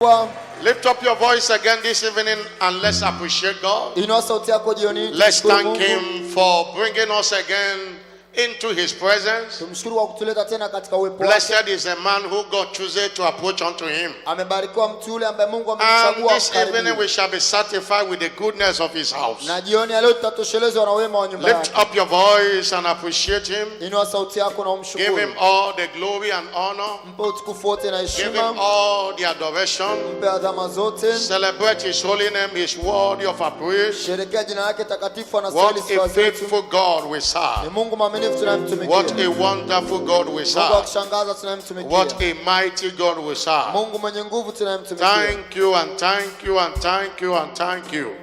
Lift up your voice again this evening and let's appreciate God. Let's thank Him for bringing us again into His presence. Blessed is the man who God chooses to approach unto Him. And this evening we shall be satisfied with the goodness of His house. Lift up your voice and appreciate Him. Give Him all the glory and honor. Give Him all the adoration. Celebrate His holy name. He is worthy of our praise. What a faithful God we serve. What a wonderful God we serve. What a mighty God we serve. Thank you and thank you and thank you and thank you.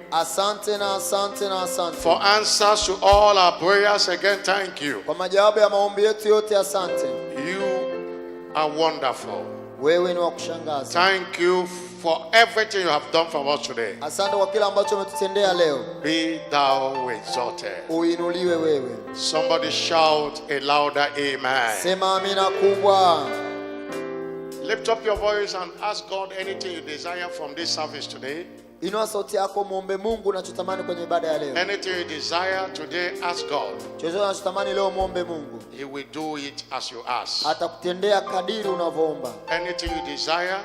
For answers to all our prayers again, thank you. You are wonderful. Thank you for everything you have done for us today. Be thou exalted. Somebody shout a louder amen. Lift up your voice and ask God anything you desire from this service today. Anything you desire today, ask God. He will do it as you ask. Anything you desire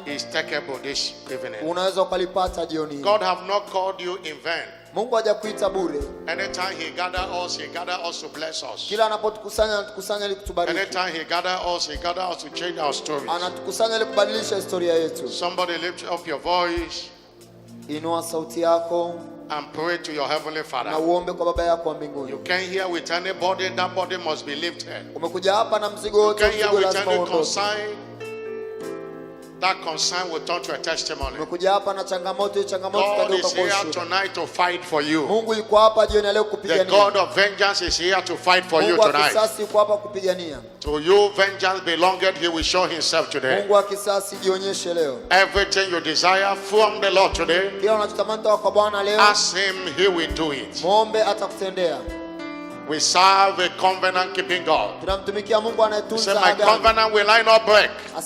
is takeable this evening. God have not called you in vain. Anytime He gather us to bless us. Anytime He gather us to change our stories. Somebody lift up your voice and pray to your Heavenly Father. You can't hear with anybody, that body must be lifted. You can't hear with any concern, that concern will turn to a testimony. God is here tonight to fight for you. The God of vengeance is here to fight for you tonight. To you vengeance belongeth, He will show Himself today. Everything you desire from the Lord today, ask Him, He will do it. We serve a covenant-keeping God. Say, my covenant will I not break, nor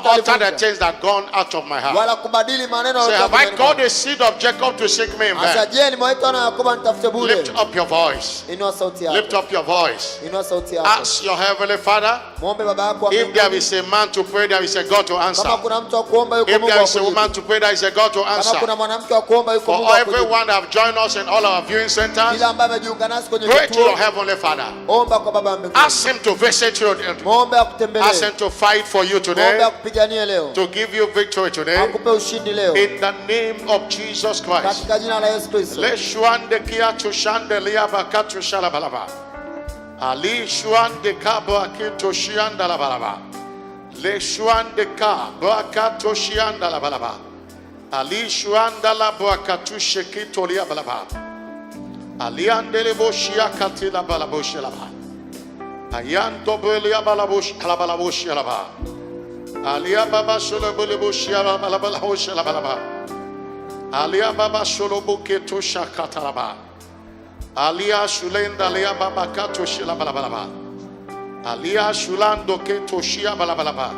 alter the things that gone out of my heart. Say, have I called the seed of Jacob to seek me in vain? Lift up your voice. Lift up your voice. Ask your Heavenly Father. If there is a man to pray, there is a God to answer. If there is a woman to pray, there is a God to answer. For everyone that have joined us in all our viewing centers, pray to your Heavenly Father. Ask Him to visit you. Ask Him to fight for you today, to give you victory today, in the name of Jesus Christ. Ali Shuan de Cabo Akinto Shianda la Balaba. Le Shuan de Ka Boakato Shianda la Balaba. Ali Shuanda la Boakatu Shekito Lia Balaba. Aliandele Boshia Katila Balaboshelaba. Ayanto Belia Balabush Alabalaboshelaba. Alia Baba Solobushia Balaboshelaba. Alia Baba Solobuke Tusha Katalaba. Alia Shulenda Lea Baba Kato Shila Balabalaba. Alia Shulando Keto Shia Balabalaba.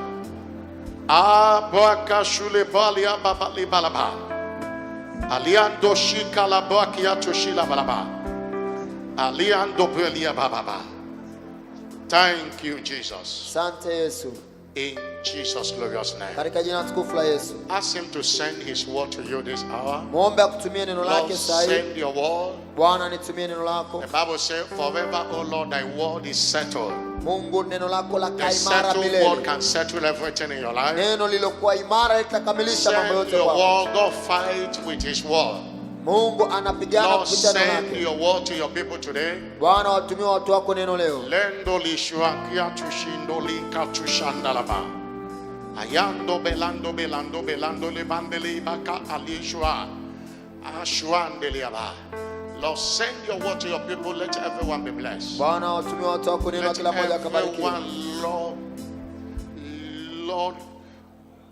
Boaka Shule Balia Babali Balaba. Aliando Shika la Boakia Toshila Balaba. Aliando Belia Bababa. Thank you, Jesus. Sante Yesu. In Jesus' glorious name. Ask Him to send His word to you this hour. Lord, send your word. The Bible says, forever, O Lord, thy word is settled. The settled word can settle everything in your life. Send your word. God fight with His word. Lord, send your word to your people today. Lendo lishuakia tushindo lika tushandalaba. Ayando belando belando belando lebandeli baka alishua. Ashuandeliaba. Lord, send your word to your people. Let everyone be blessed. Let everyone, Lord,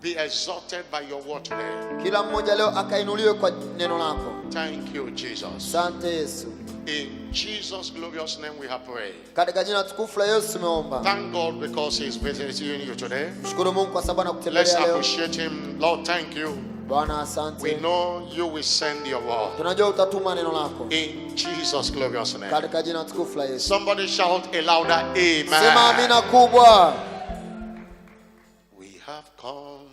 be exalted by your word today. Kila mmoja leo akainuliwe kwa neno lako. Thank you, Jesus. Asante Yesu. In Jesus' glorious name we have prayed. Katika jina tukufu la Yesu tumeomba. Thank God because He is visiting you today. Mshukuru Mungu kwa sababu anakutembelea leo. Let's appreciate Him. Lord, thank you. Bwana asante. We know you will send your word. Tunajua utatuma neno lako. In Jesus' glorious name. Katika jina tukufu la Yesu. Somebody shout a louder amen. Sema amina kubwa. We have come,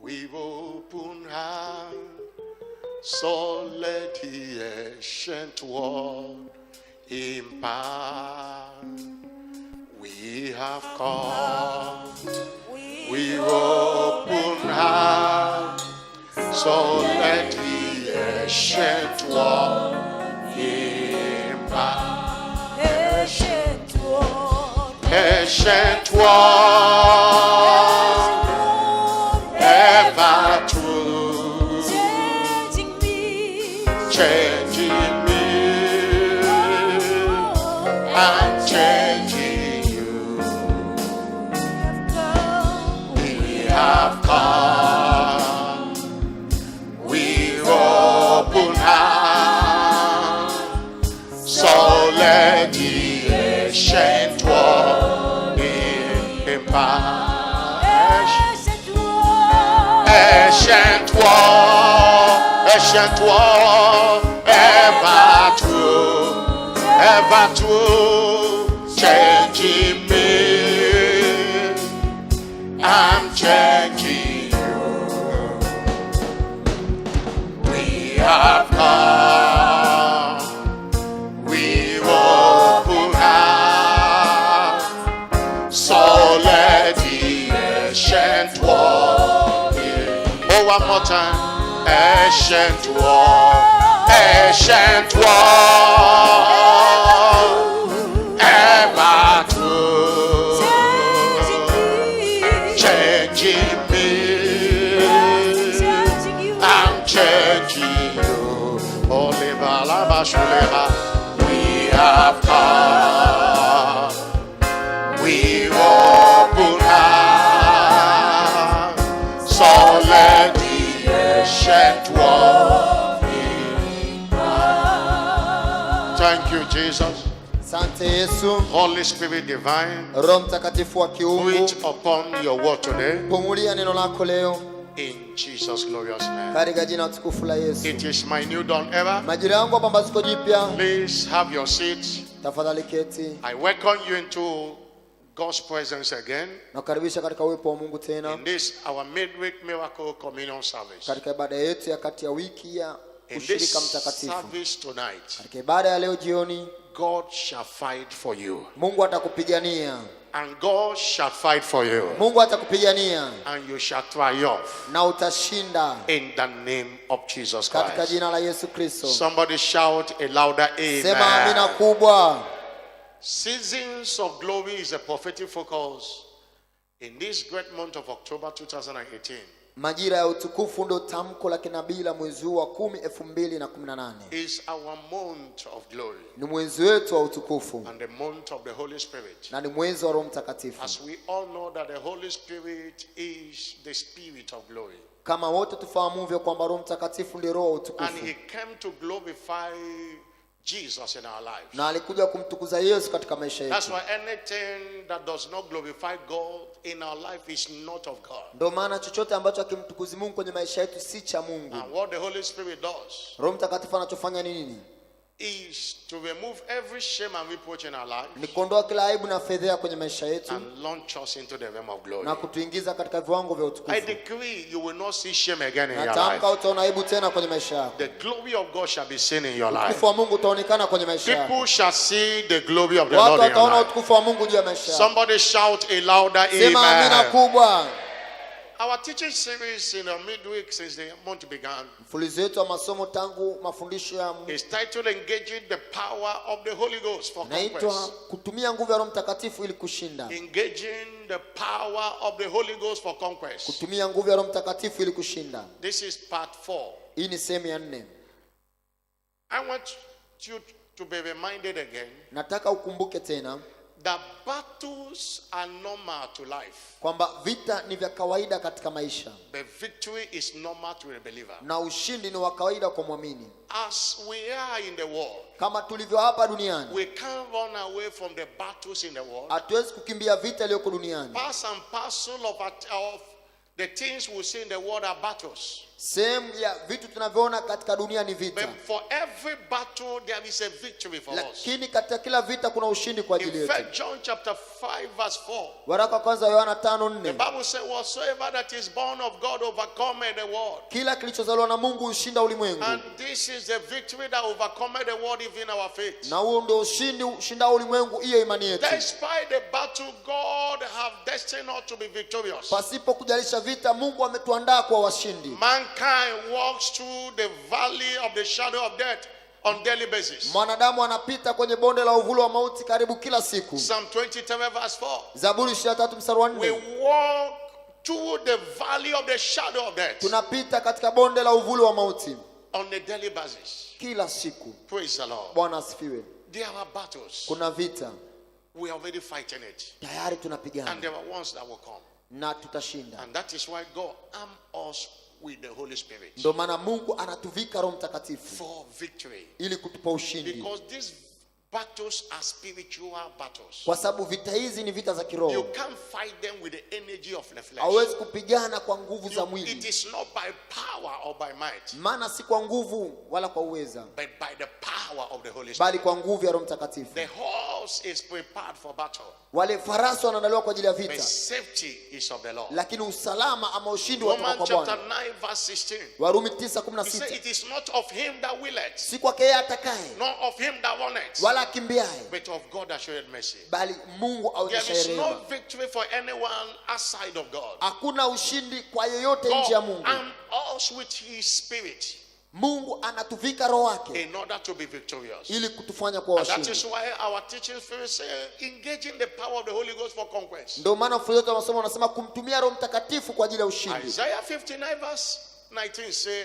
we've opened hands, so let the ancient world impart. We have come, we've opened hands, so let the ancient world impart. Ancient world, ever true, changing me and changing you. We have come, we've opened hands, so let the ancient world impart. Ancient world, ever true, changing me, I'm changing you. We have come, we've opened hands, so let the ancient world in. Oh, one more time. Ancient world, ever true, changing me, I'm changing you. We have come, we've opened hands, so let the ancient world impart. Thank you, Jesus. Asante Yesu. Holy Spirit divine, Roho Mtakatifu wa kiungu, breathe upon your word today. pumulia neno lako leo. In Jesus' glorious name. Katika jina tukufu la Yesu. It is my new dawn era. Majira yangu ya pambazuko jipya. Please have your seats. Tafadhali keti. I welcome you into God's presence again. Nakukaribisha katika uwepo wa Mungu tena. In this our midweek miracle communion service. Katika ibada yetu ya kati ya wiki ya ushirika mtakatifu. Service tonight, katika ibada ya leo jioni, God shall fight for you. Mungu atakupigania. And God shall fight for you. Mungu atakupigania. And you shall triumph. Na utashinda. In the name of Jesus Katika Christ. jina la Yesu Kristo. Somebody shout a louder amen. Sema amina kubwa. Seasons of glory is a prophetic focus in this great month of October 2018. Majira ya utukufu ndio tamko la kinabii la mwezi wa 10 2018. Is our month of glory. Ni mwezi wetu wa utukufu. And the month of the Holy Spirit. Na ni mwezi wa Roho Mtakatifu. As we all know that the Holy Spirit is the spirit of glory. Kama wote tufahamuvyo kwamba Roho Mtakatifu ndiye roho wa utukufu. And he came to glorify Jesus in our lives. Na alikuja kumtukuza Yesu katika maisha yetu. That's why anything that does not glorify God in our life is not of God. Ndio maana chochote ambacho hakimtukuzi Mungu kwenye maisha yetu si cha Mungu. And what the Holy Spirit does, Roho Mtakatifu anachofanya ni nini? Is to remove every shame and reproach in our lives. Ni kuondoa kila aibu na fedheha kwenye maisha yetu. And launch us into the realm of glory. Na kutuingiza katika viwango vya utukufu. I decree you will not see shame again in your life. Natamka utaona aibu tena kwenye maisha yako. The glory of God shall be seen in your life. Utukufu wa Mungu utaonekana kwenye maisha yako. People shall see the glory of the Lord in your life. Watu wataona utukufu wa Mungu juu ya maisha yako. Somebody shout a louder amen. Sema amina kubwa. Our teaching series in the midweek since the month began. Mfululizo wetu wa masomo tangu mafundisho ya is titled Engaging the Power of the Holy Ghost for Conquest. Kutumia nguvu ya Roho Mtakatifu ili kushinda. Engaging the power of the Holy Ghost for conquest. Kutumia nguvu ya Roho Mtakatifu ili kushinda. This is part 4. Hii ni sehemu ya 4. I want you to be reminded again. Nataka ukumbuke tena that battles are normal to life. Kwamba vita ni vya kawaida katika maisha. The victory is normal to a believer. Na ushindi ni wa kawaida kwa muamini. As we are in the world, kama tulivyo hapa duniani, we can't run away from the battles in the world. Hatuwezi kukimbia vita iliyoko duniani. Part and parcel of the things we see in the world are battles. Sehemu ya vitu tunavyoona katika dunia ni vita. But for every battle there is a victory for us. Lakini katika kila vita kuna ushindi kwa ajili yetu. In 1 John chapter 5 verse 4. Waraka kwanza wa Yohana 5:4. The Bible says whatsoever that is born of God overcometh the world. Kila kilichozaliwa na Mungu hushinda ulimwengu. And this is the victory that overcometh the world, even our faith. Na huo ndio ushindi ushinda ulimwengu, hiyo imani yetu. Despite the battle, God have destined us to be victorious. Pasipo kujalisha vita, Mungu ametuandaa kwa washindi. Mankind walks through the valley of the shadow of death on daily basis. Mwanadamu anapita kwenye bonde la uvuli wa mauti karibu kila siku. Psalm 23 verse 4. Zaburi 23 mstari wa 4. We walk through the valley of the shadow of death. Tunapita katika bonde la uvuli wa mauti on a daily basis. Kila siku. Praise the Lord. Bwana asifiwe. There are battles. Kuna vita. We are already fighting it. Tayari tunapigana. And there are ones that will come. Na tutashinda. And that is why God armed us with the Holy Spirit. Ndio maana Mungu anatuvika Roho Mtakatifu for victory. Ili kutupa ushindi. Because these battles are spiritual battles. Kwa sababu vita hizi ni vita za kiroho. You can't fight them with the energy of the flesh. Hauwezi kupigana kwa nguvu za mwili. It is not by power or by might. Maana si kwa nguvu wala kwa uweza. But by the power of the Holy Spirit. Bali kwa nguvu ya Roho Mtakatifu. The horse is prepared for battle. Wale farasi wanaandaliwa kwa ajili ya vita. But safety is of the Lord. Lakini usalama ama ushindi watoka kwa Bwana. Romans chapter 9 verse 16. Warumi 9:16. It is not of him that willeth. Si kwake yeye atakaye. Nor of him that runneth. Wala akimbiaye. But of God that showeth mercy. Bali Mungu aonyesha rehema. There is no victory for anyone outside of God. Hakuna ushindi kwa yeyote nje ya Mungu. And us with his spirit. Mungu anatuvika roho wake in order to be victorious. Ili kutufanya kuwa washindi. That is why our teaching spirit say engaging the power of the Holy Ghost for conquest. Ndio maana funzo la masomo wanasema kumtumia Roho Mtakatifu kwa ajili ya ushindi. Isaiah 59 verse 19 say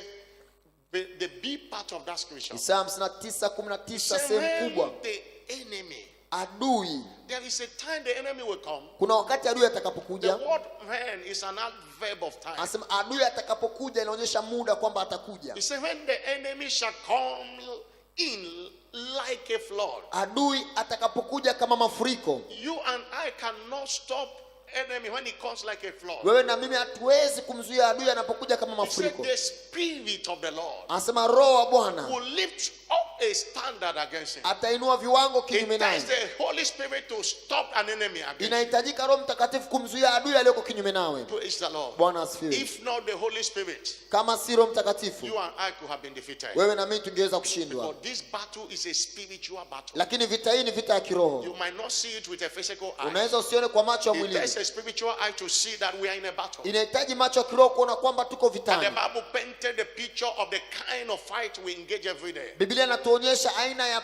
the B part of that scripture. Isaya 59:19 sehemu kubwa. The enemy. Adui. There is a time the enemy will come. Kuna wakati adui atakapokuja. The word when is an adverb of time. Anasema adui atakapokuja inaonyesha muda kwamba atakuja. He said when the enemy shall come in like a flood. Adui atakapokuja kama mafuriko. You and I cannot stop enemy when he comes like a flood. Wewe na mimi hatuwezi kumzuia adui anapokuja kama mafuriko. The spirit of the Lord. Anasema roho wa Bwana will lift up a standard against him. Atainua viwango kinyume naye. It takes the Holy Spirit to stop an enemy against him. Inahitajika Roho Mtakatifu kumzuia adui aliyeko kinyume nawe. Praise the Lord. Bwana asifiwe. If not the Holy Spirit, kama si Roho Mtakatifu, you and I could have been defeated. Wewe na mimi tungeweza kushindwa. But this battle is a spiritual battle. Lakini vita hii ni vita ya kiroho. You might not see it with a physical eye. Unaweza usione kwa macho ya mwili. It takes a spiritual eye to see that we are in a battle. Inahitaji macho ya kiroho kuona kwamba tuko vitani. And the Bible painted the picture of the kind of fight we engage every day. Biblia inatuonyesha aina ya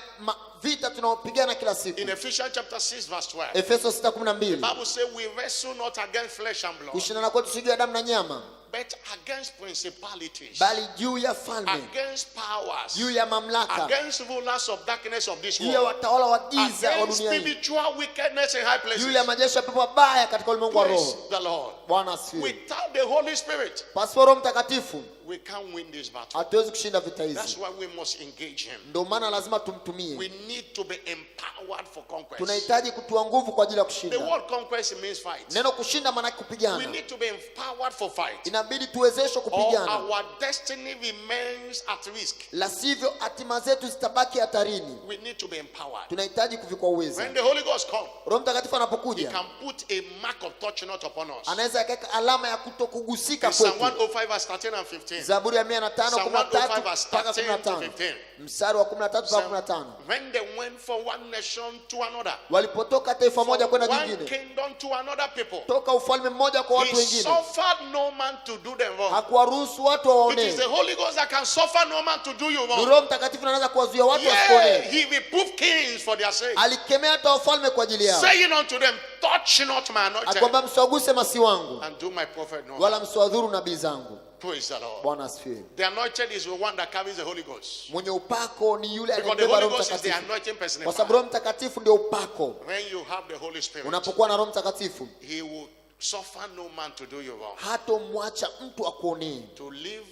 vita tunaopigana kila siku. In Ephesians chapter 6 verse 12. Efeso 6:12. The Bible says we wrestle not against flesh and blood. Kushindana kwetu si juu ya damu na nyama. But against principalities, bali juu ya falme, against powers, juu ya mamlaka, against rulers of darkness of this world, juu ya watawala wa giza wa against dunia hii, spiritual wickedness in high places, juu ya majeshi ya pepo wabaya katika ulimwengu wa roho. the Lord. Bwana asifiwe. Without the Holy Spirit, pasipo Roho Mtakatifu, we can't win this battle. hatuwezi kushinda vita hizi. That's why we must engage him. Ndio maana lazima tumtumie. We need to be empowered for conquest. Tunahitaji kutua nguvu kwa ajili ya kushinda. The word conquest means fight. Neno kushinda maana kupigana. We need to be empowered for fight. Inabidi tuwezeshwe kupigana. Or our destiny remains at risk. La sivyo hatima zetu zitabaki hatarini. We need to be empowered. Tunahitaji kuvikwa uwezo. When the Holy Ghost comes, Roho Mtakatifu he anapokuja, can put a mark of touch not upon us. anaweza akaweka alama ya kutokugusika In Psalm kwetu. 105 verse 13 and 15. Zaburi ya 105:13 mpaka 15. 15. Mstari wa 13 mpaka 15. When they went from one nation to another, walipotoka taifa moja kwenda one jingine, kingdom to another people, toka ufalme mmoja kwa watu he wengine, suffered no man to do them wrong. hakuwaruhusu watu It waonee. is the Holy Ghost that can suffer no man to do you Ni wrong. Roho Mtakatifu anaweza kuwazuia watu Yeah, wasikuonee. he reproved kings for their sake, Alikemea hata wafalme kwa ajili yao, saying unto them, touch not my anointed. Akwamba msiwaguse masi wangu. And do my prophet no. Wala msiwadhuru nabii zangu. Praise the Lord. Bwana asifiwe. The anointed is the one that carries the Holy Ghost. Mwenye upako ni yule anayebeba Roho Mtakatifu. Kwa sababu Roho Mtakatifu ndio upako. When you have the Holy Spirit, unapokuwa na Roho Mtakatifu, he will suffer no man to do you wrong. Hatomwacha mtu akuonee. To live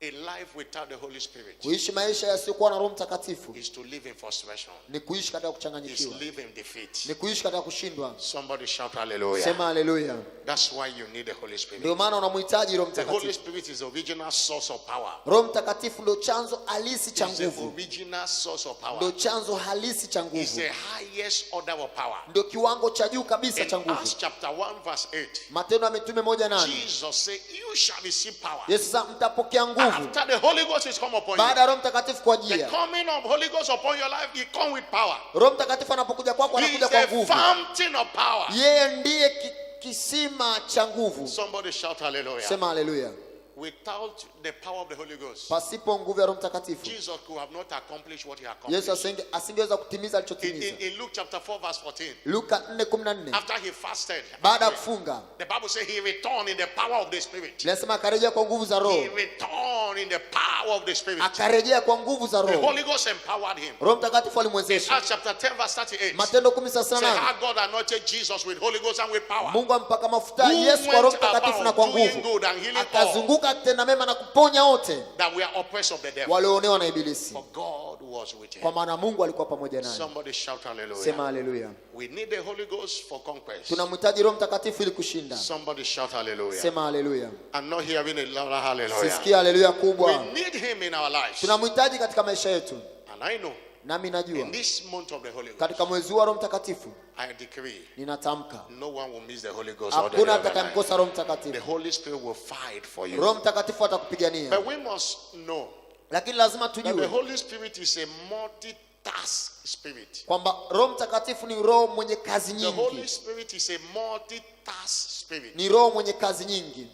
a life without the Holy Spirit, kuishi maisha yasiyokuwa na Roho Mtakatifu, is to live in frustration. Ni kuishi katika kuchanganyikiwa. Is live in defeat. Ni kuishi katika kushindwa. Somebody shout hallelujah. Sema hallelujah. That's why you need the Holy Spirit. Ndio maana unamhitaji Roho The Mtakatifu. Holy Spirit is the original source of power. Roho Mtakatifu ndio chanzo halisi cha nguvu. Is the original source of power. Ndio chanzo halisi cha nguvu. Is the highest order of power. Ndio kiwango cha juu kabisa cha nguvu. Acts chapter 1 verse 8. Matendo ya Mitume 1:8. Jesus said, you shall receive power. Yesu sasa mtapokea nguvu. After the Holy Ghost is come upon you. Baada ya Roho Mtakatifu kwa The ajili. coming of Holy Ghost upon your life, he come with power. Roho Mtakatifu anapokuja kwako anakuja kwa nguvu. He is the fountain of power. Yeye ndiye kisima cha nguvu. Somebody shout hallelujah. Sema hallelujah. Without the power of the Holy Ghost, pasipo nguvu ya Roho Mtakatifu, Jesus could have not accomplished what he accomplished. Yesu asingeweza kutimiza alichotimiza. In Luke chapter 4 verse 14. Luka 4:14. After he fasted, baada ya kufunga, the Bible says he returned in the power of the Spirit. Nasema akarejea kwa nguvu za Roho. He returned in the power of the Spirit. Akarejea kwa nguvu za Roho. The Holy Ghost empowered him. Roho Mtakatifu alimwezesha. Acts chapter 10 verse 38. Matendo 10:38. Say how God anointed Jesus with Holy Ghost and with power. Mungu ampaka mafuta Yesu kwa Roho Mtakatifu na kwa nguvu. Akazunguka akitenda mema na kuponya wote that we are oppressed of the devil. Walioonewa na ibilisi. For God was with him. Kwa maana Mungu alikuwa pamoja naye. Somebody shout hallelujah. Sema hallelujah. We need the Holy Ghost for conquest. Tunamhitaji Roho Mtakatifu ili kushinda. Somebody shout hallelujah. Sema hallelujah. I'm not hearing a louder hallelujah. Sisikia hallelujah kubwa. We need him in our lives. Tunamhitaji katika maisha yetu. And I know. Nami najua. In this month of the Holy Ghost. Katika mwezi wa Roho Mtakatifu. I decree. Ninatamka. No one will miss the Holy Ghost. Hakuna atakayemkosa Roho Mtakatifu. The Holy Spirit will fight for you. Roho Mtakatifu atakupigania. But we must know. Lakini lazima tujue. The Holy Spirit is a multitask spirit. Kwamba Roho Mtakatifu ni roho mwenye kazi nyingi. The Holy Spirit is a multitask spirit. Ni roho mwenye kazi nyingi.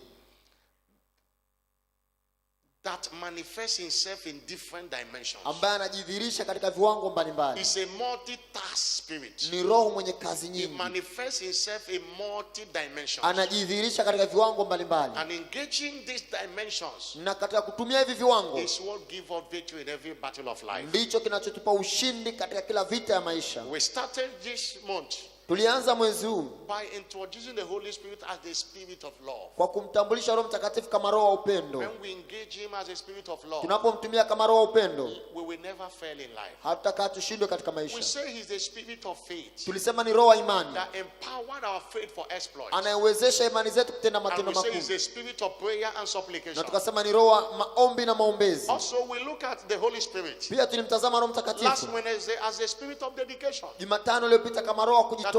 That manifests himself in different dimensions. Ambaye anajidhihirisha katika viwango mbalimbali. Is a multitask spirit. Ni roho mwenye kazi nyingi. He manifests himself in multi dimensions. Anajidhihirisha katika viwango mbalimbali. And engaging these dimensions. Na katika kutumia hivi viwango. Is what give us victory in every battle of life. Ndicho kinachotupa ushindi katika kila vita ya maisha. We started this month. Tulianza mwezi huu by introducing the Holy Spirit as the Spirit of love. Kwa kumtambulisha Roho Mtakatifu kama roho wa upendo. When we engage him as a spirit of love, tunapomtumia kama roho wa upendo, we will never fail in life. Hatutakaa tushindwe katika maisha. We say he's the spirit of faith. Tulisema ni roho wa imani. That empowered our faith for exploits. Anayewezesha imani zetu kutenda matendo makuu. And we say he's the spirit of prayer and supplication. Na tukasema ni roho wa maombi na maombezi. Also we look at the Holy Spirit. Pia tulimtazama Roho Mtakatifu last Wednesday as the spirit of dedication. Jumatano iliyopita kama roho wa kujitoa.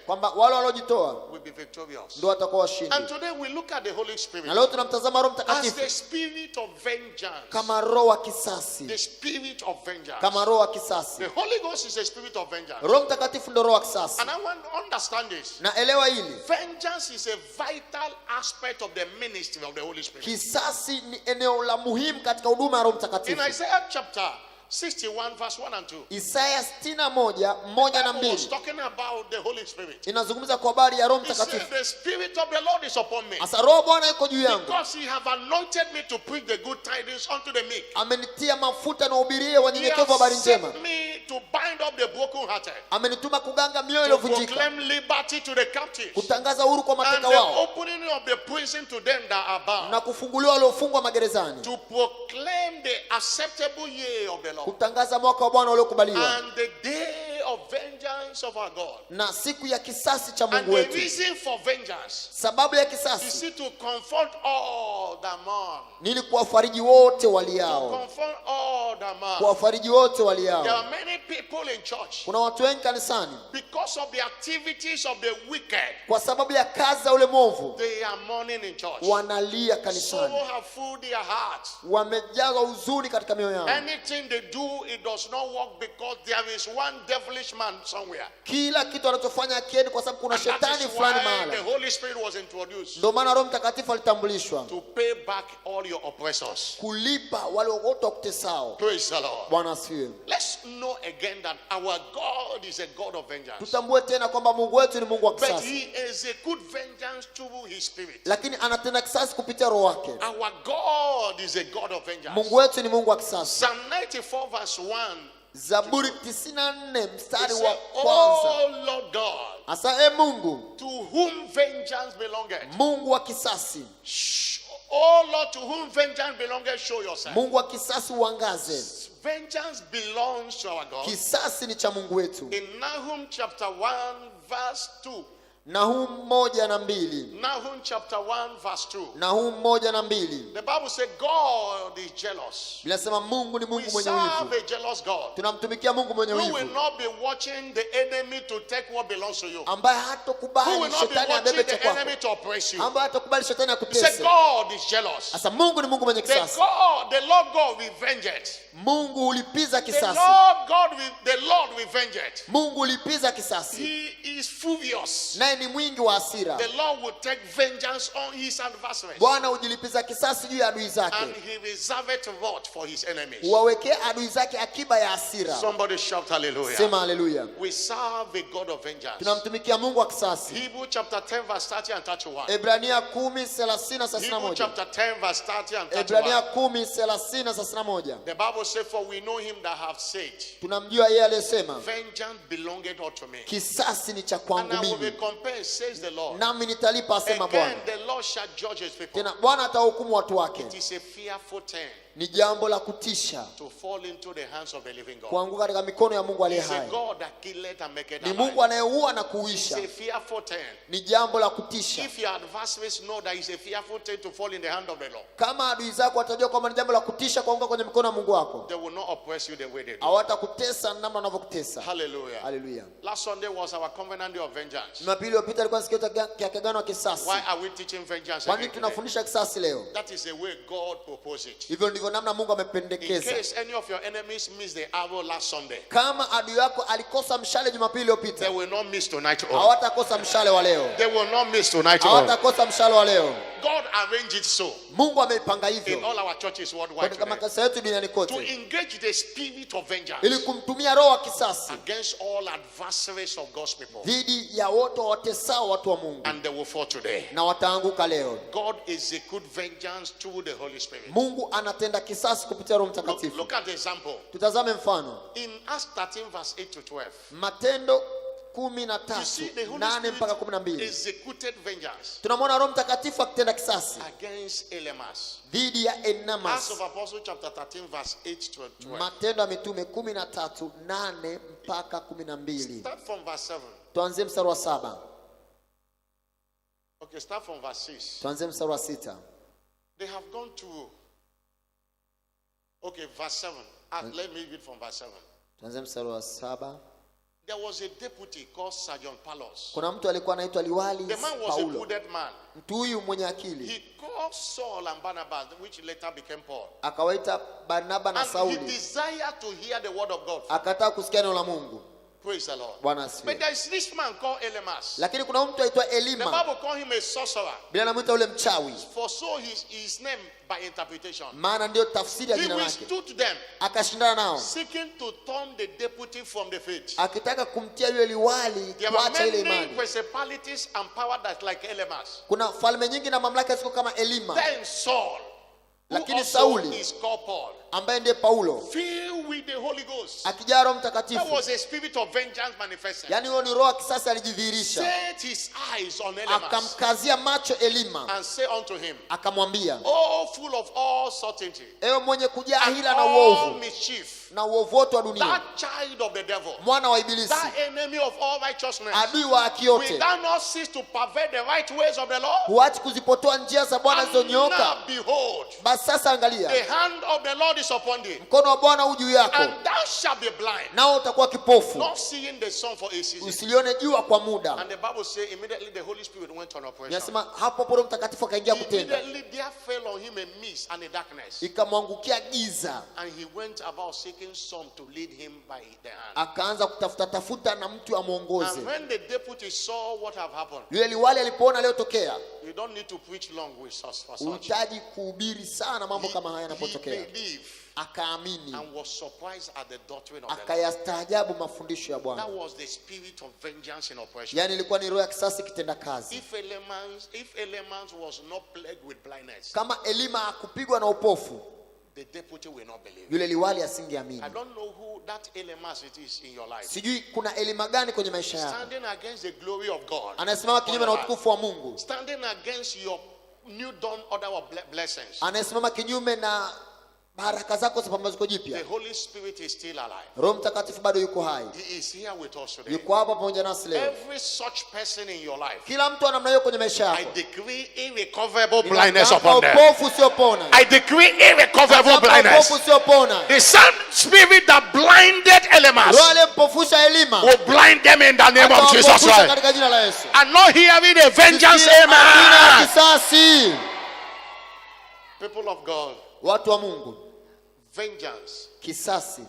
Kwamba wale waliojitoa will be victorious. Ndio watakuwa washindi. And today we look at the Holy Spirit. Na leo tunamtazama Roho Mtakatifu as the spirit of vengeance. Kama roho wa kisasi. The spirit of vengeance. Kama roho wa kisasi. The Holy Ghost is a spirit of vengeance. Roho Mtakatifu ndio roho wa kisasi. And I want to understand this. Na elewa hili. Vengeance is a vital aspect of the ministry of the Holy Spirit. Kisasi ni eneo la muhimu katika huduma ya Roho Mtakatifu. In Isaiah chapter 61 verse 1 and 2. Isaya 61:1 na 2. was talking about the Holy Spirit. Inazungumza kwa habari ya Roho Mtakatifu. The Spirit of the Lord is upon me. Asa roho Bwana yuko juu yangu. Because he have anointed me to preach the good tidings unto the meek. Amenitia mafuta na uhubirie wanyenyekevu habari njema. Me to bind up the brokenhearted. Amenituma kuganga mioyo iliyovunjika. To proclaim liberty to the captives. Kutangaza uhuru kwa mateka wao. And the opening of the prison to them that are bound. Na kufunguliwa waliofungwa magerezani. To proclaim the acceptable year of the Lord. Kutangaza mwaka wa Bwana uliokubaliwa. And the day of vengeance of our God. Na siku ya kisasi cha Mungu wetu. And the reason for vengeance. Sababu ya kisasi. You see, to comfort all that mourn. Nili kuwafariji wote waliao. To comfort all that mourn. Kuwafariji wote waliao. There are many people in church. Kuna watu wengi kanisani. Because of the activities of the wicked. Kwa sababu ya kazi za ule mwovu. They are mourning in church. Wanalia kanisani. Sorrow have filled their hearts. Wamejazwa huzuni katika mioyo yao. Anything they do, it does not work because there is one devil devilish man somewhere. Kila kitu anachofanya akieni kwa sababu kuna shetani fulani mahali. The Holy Spirit was introduced. Ndio maana Roho Mtakatifu alitambulishwa. To pay back all your oppressors. Kulipa wale wote wakutesao. Praise the Lord. Bwana asifiwe. Let's know again that our God is a God of vengeance. Tutambue tena kwamba Mungu wetu ni Mungu wa kisasi. But he is a good vengeance through his spirit. Lakini anatenda kisasi kupitia roho wake. Our God is a God of vengeance. Mungu wetu ni Mungu wa kisasi. Psalm 94 verse 1. Zaburi 94 mstari wa kwanza. Oh Lord God. Asa Mungu. To whom vengeance belongeth. Mungu wa kisasi. Oh Lord, to whom vengeance belongeth, show yourself. Mungu wa kisasi uangaze. Vengeance belongs to our God. Kisasi ni cha Mungu wetu. In Nahum chapter 1 verse 2. Nahum 1:2. Nahum chapter 1 verse 2. Nahum 1:2. The Bible says God is jealous. Binasema Mungu ni Mungu mwenye wivu. We wivu. serve a jealous God. Tunamtumikia Mungu mwenye wivu. Who will not be watching the enemy to take what belongs to you. Ambaye hatakubali shetani abebe cha kwako. Enemy to oppress you. Ambaye hatakubali shetani akutese. Say God is jealous. Asa Mungu ni Mungu mwenye kisasi. The Lord God revenged. Mungu ulipiza kisasi. The Lord revenged. Mungu ulipiza kisasi. He is furious. Naye ni mwingi wa hasira. The Lord will take vengeance on his adversaries. Bwana ujilipiza kisasi juu ya adui zake. And he reserved wrath for his enemies. Uwawekee adui zake akiba ya hasira. Somebody shout hallelujah. Sema hallelujah. We serve a God of vengeance. Tunamtumikia Mungu wa kisasi. Hebrew chapter 10 verse 30 and 31. Ebrania 10:30-31. Hebrew chapter 10 verse 30 and 31. Ebrania 10:30-31. The Bible says, for we know him that have said, tunamjua yeye aliyesema, vengeance belongeth unto me. Kisasi ni cha kwangu mimi. And I will mimi. recompense, says the Lord. Nami nitalipa, asema Bwana. Again, the Lord shall judge his people. Tena Bwana atahukumu watu wake. It is a fearful thing. Ni jambo la kutisha to fall into the hands of the living God. Kuanguka katika mikono ya Mungu aliye hai. Ni Mungu anayeua na kuuisha. Ni jambo la kutisha. If your adversaries know that it's a fearful thing to fall in the hand of the Lord. Kama adui zako watajua kwamba ni jambo la kutisha kuanguka kwenye mikono ya Mungu wako. They will not oppress you the way they do. Hawatakutesa namna wanavyokutesa. Hallelujah. Hallelujah. Last Sunday was our covenant day of vengeance. Jumapili iliyopita ilikuwa siku ya agano la kisasi. Why are we teaching vengeance? Kwa nini tunafundisha kisasi leo? That is the way God proposed it. Hivyo ndivyo namna Mungu amependekeza. In case any of your enemies missed the arrow last Sunday. Kama adui yako alikosa mshale Jumapili iliyopita. They will not miss tonight. Hawatakosa mshale wa leo. They will not miss tonight. Hawatakosa mshale wa leo. God arranged it so. Mungu ameipanga hivyo. In all our churches worldwide. Katika makanisa yetu duniani kote. To engage the spirit of vengeance. Ili kumtumia roho wa kisasi. Against all adversaries of God's people. Dhidi ya wote watesao watu wa Mungu. And they will fall today. Na wataanguka leo. God is a good vengeance through the Holy Spirit. Mungu anatenda kisasi kupitia Roho Mtakatifu. Look at the example. Tutazame mfano. In Acts 13 verse 8 to 12. Matendo 13:8 mpaka 12. Executed vengeance. Tunamwona Roho Mtakatifu akitenda kisasi against Elymas. Dhidi ya Enamas. Acts of Apostles chapter 13 verse 8 to 12. Matendo ya Mitume 13:8 mpaka 12. Start from verse 7. Tuanze mstari wa 7. Okay, start from verse 6. Tuanze mstari wa 6. They have gone to verse 7. Let me read from verse 7. Tuanze mstari wa 7. There was a deputy called Sergeant Paulus. Kuna mtu alikuwa anaitwa liwali Paulo. The man was a prudent man. Mtu huyu mwenye akili. He called Saul and Barnabas, which later became Paul. Akawaita Barnaba na Sauli. And he desired to hear the word of God. Akataka kusikia neno la Mungu. Praise the Lord. Bwana asifiwe. But there is this man called Elymas. Lakini kuna mtu aitwa Elima. The Bible called him a sorcerer. Bila anamuita ule mchawi. For so his name by interpretation. Maana ndio tafsiri ya jina lake. He withstood them. Akashindana nao. Seeking to turn the deputy from the faith. Akitaka kumtia yule liwali kuacha ile imani. There were many principalities and power that like Elymas. Kuna falme nyingi na mamlaka ziko kama Elima. Then Saul. Lakini Sauli is called Paul. Ambaye ndiye Paulo. Filled with the Holy Ghost. Akijaa Roho Mtakatifu. That was a spirit of vengeance manifested. Yaani huyo ni roho kisasi alijidhihirisha. Set his eyes on Elymas. Akamkazia macho Elima. And say unto him. Akamwambia. Oh, full of all certainty. Ewe mwenye kujaa hila na uovu. Mischief. Na uovu wote wa dunia. That child of the devil. Mwana wa ibilisi. That enemy of all righteousness. Adui wa haki yote. Will thou not cease to pervert the right ways of the Lord? Huachi kuzipotoa njia za Bwana zilizonyoka. Now behold. Basi sasa angalia. The hand of the Lord is upon thee. Mkono wa Bwana u juu yako. And thou shalt be blind. Nao utakuwa kipofu. Not seeing the sun for a season. Usilione jua kwa muda. And the Bible says immediately the Holy Spirit went on operation. Nasema hapo Roho Mtakatifu akaingia kutenda. Immediately there fell on him a mist and a darkness. Ikamwangukia giza. And he went about seeking some to lead him by the hand. Akaanza kutafuta na mtu amuongoze. And when the deputy saw what have happened, yule liwali alipoona leo tokea, you don't need to preach long with us for such. Unahitaji kuhubiri sana mambo kama haya yanapotokea. Akaamini. And was surprised at the doctrine of the Lord. Akayastaajabu mafundisho ya Bwana. That was the spirit of vengeance in operation. Yani ilikuwa ni roho ya kisasi kitenda kazi. If Elimas was not plagued with blindness, kama Elima hakupigwa na upofu, the deputy will not believe. Yule liwali asingeamini. I don't know who that Elimas it is in your life. Sijui kuna Elima gani kwenye maisha yako. Standing against the glory of God. Anasimama kinyume na utukufu wa Mungu. Standing against your new dawn order of blessings. Anasimama kinyume na baraka zako za pambazuko jipya. The Holy Spirit is still alive. Roho Mtakatifu bado yuko hai. He is here with us today. Yuko hapa pamoja nasi leo. Every such person in your life, kila mtu ana namna hiyo kwenye maisha yako, I decree irrecoverable blindness upon them. Upofu usiopona. I decree irrecoverable blindness. Upofu usiopona. The same spirit that blinded Elimas roho aliyempofusha Elima will blind them in the name of Jesus Christ. Katika jina la Yesu. And not hearing a vengeance, amen. Kisasi. People of God, watu wa Mungu, vengeance, kisasi,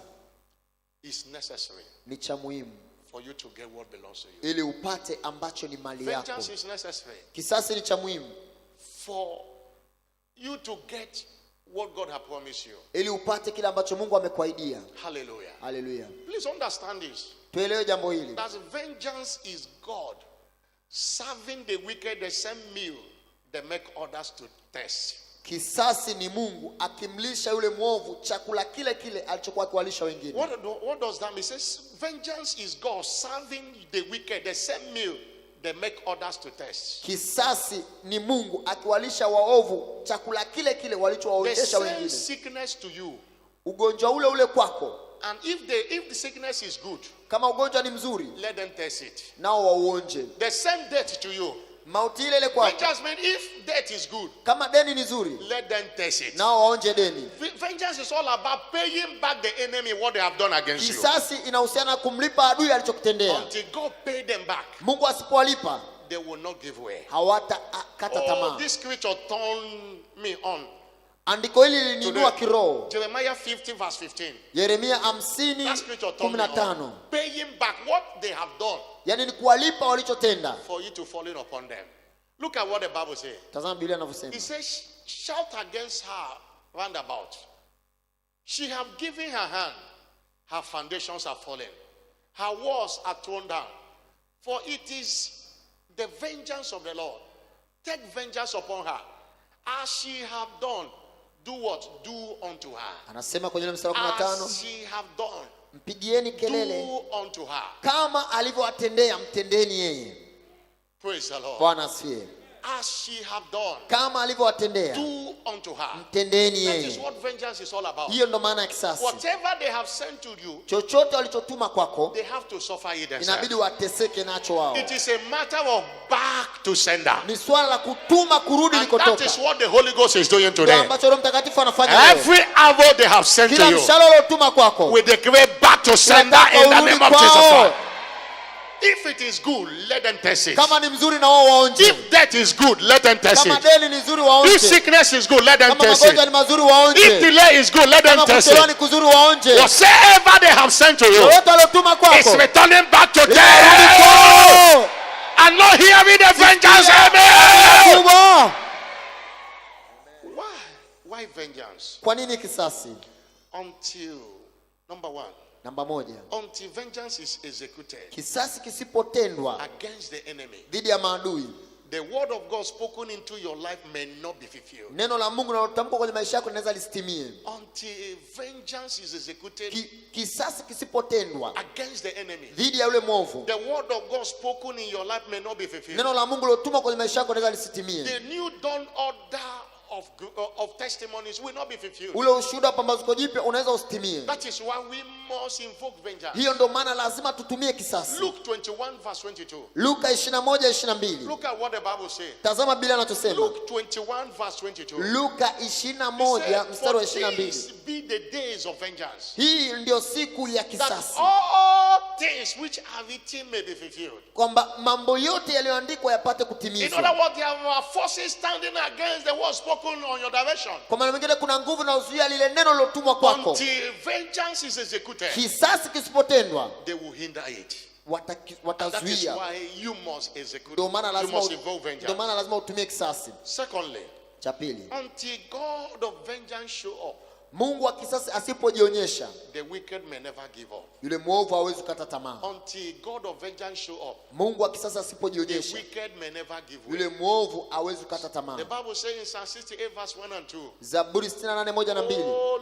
is necessary. Ni cha muhimu for you to get what belongs to you. Ili upate ambacho ni mali yako. Vengeance is necessary. Kisasi ni cha muhimu for you to get what God has promised you. Ili upate kile ambacho Mungu amekuahidia. Hallelujah. Hallelujah. Please understand this. Tuelewe jambo hili. That vengeance is God serving the wicked the same meal they make others to test. Kisasi ni Mungu akimlisha yule mwovu chakula kile kile alichokuwa akiwalisha wengine. What does that mean? It says vengeance is God serving the wicked the same meal they make others to test. Kisasi ni Mungu akiwalisha waovu chakula kile kile walichowaonyesha wengine. The same sickness to you. Ugonjwa ule ule kwako. And if the sickness is good, kama ugonjwa ni mzuri, let them test it. Nao wauonje. The same death to you. Mauti ile ile kwako. Vengeance means if death is good, kama deni ni zuri, let them test it. Nao waonje deni. Vengeance is all about paying back the enemy what they have done against you. Kisasi inahusiana kumlipa adui alichokutendea. Until God pay them back, Mungu asipowalipa, they will not give way. Hawatakata tamaa. This scripture turned me on. Andiko hili liniinua kiroho. Jeremiah 50 verse 15. Yeremia 50:15. Paying back what they have done. Yani ni kuwalipa walichotenda. For you to fall in upon them. Look at what the Bible says. Tazama Biblia inavyosema. It says, shout against her round about. She have given her hand. Her foundations are fallen. Her walls are thrown down. For it is the vengeance of the Lord. Take vengeance upon her. As she have done. Do what? Do unto her. Anasema kwenye mstari wa 15. As she have done. Mpigieni kelele. Do unto her. Kama alivyowatendea mtendeni yeye. Praise the Lord. Bwana asifiwe. As she have done. Kama alivyowatendea. Do unto her. Mtendeni yeye. That is what vengeance is all about. Hiyo ndo maana ya kisasi. Whatever they have sent to you. Chochote walichotuma kwako. They have to suffer it themselves. Inabidi wateseke nacho wao. It is a matter of back to sender. Ni swala la kutuma kurudi likotoka. That is what the Holy Ghost is doing today. Ambacho Roho Mtakatifu anafanya leo. Every arrow they have sent to you. Kila mshale uliotuma kwako. We declare back to sender in the name of Jesus Christ. If it is good, let them test it. Kama ni mzuri na wao waonje. If death is good, let them test it. Kama deni ni nzuri waonje. If sickness is good, let them test it. Kama magonjwa ni mazuri waonje. If delay is good, let them test it. Kama kuchelewa ni kuzuri waonje. Whatever they have sent to you, wote waliotuma kwako, it's returning back to them. And not hearing the vengeance. Amen. Why vengeance? Kwa nini kisasi? Until number one. Namba moja. Until vengeance is executed. Kisasi kisipotendwa against the enemy. Dhidi ya maadui. The word of God spoken into your life may not be fulfilled. Neno la Mungu linalotamkwa kwenye maisha yako linaweza lisitimie. Until vengeance is executed. Kisasi kisipotendwa against the enemy. Dhidi ya yule mwovu. The word of God spoken in your life may not be fulfilled. Neno la Mungu lilotumwa kwenye maisha yako linaweza lisitimie. The new dawn order of testimonies will not be fulfilled. Ule ushuhuda wa pambazuko jipya unaweza usitimie. That is why we must invoke vengeance. Hiyo ndio maana lazima tutumie kisasi. Luke 21 verse 22. Luka 21:22. Look at what the Bible says. Tazama Biblia inachosema. Luke 21 verse 22. Luka 21 mstari wa 22. Be the days of vengeance. Hii ndio siku ya kisasi. All things which are written may be fulfilled. Kwamba mambo yote yaliyoandikwa yapate In kutimizwa. other words, there are forces standing against the word spoken spoken on your direction. Kwa maana mengine kuna nguvu na uzuia lile neno lilotumwa kwako. Until vengeance is executed, kisasi kisipotendwa, they will hinder it. Watazuia. That is why you must execute. Ndio maana you must involve vengeance. Ndio maana lazima utumie kisasi. Secondly, cha pili, until God of vengeance show up, Mungu wa kisasi asipojionyesha, the wicked may never give up. Yule mwovu hawezi kukata tamaa. Until God of vengeance show up, Mungu wa kisasi asipojionyesha, the wicked may never give up. Yule mwovu hawezi kukata tamaa. The Bible says in Psalm 68 verse 1 and 2. Zaburi 68:1 na 2. Oh,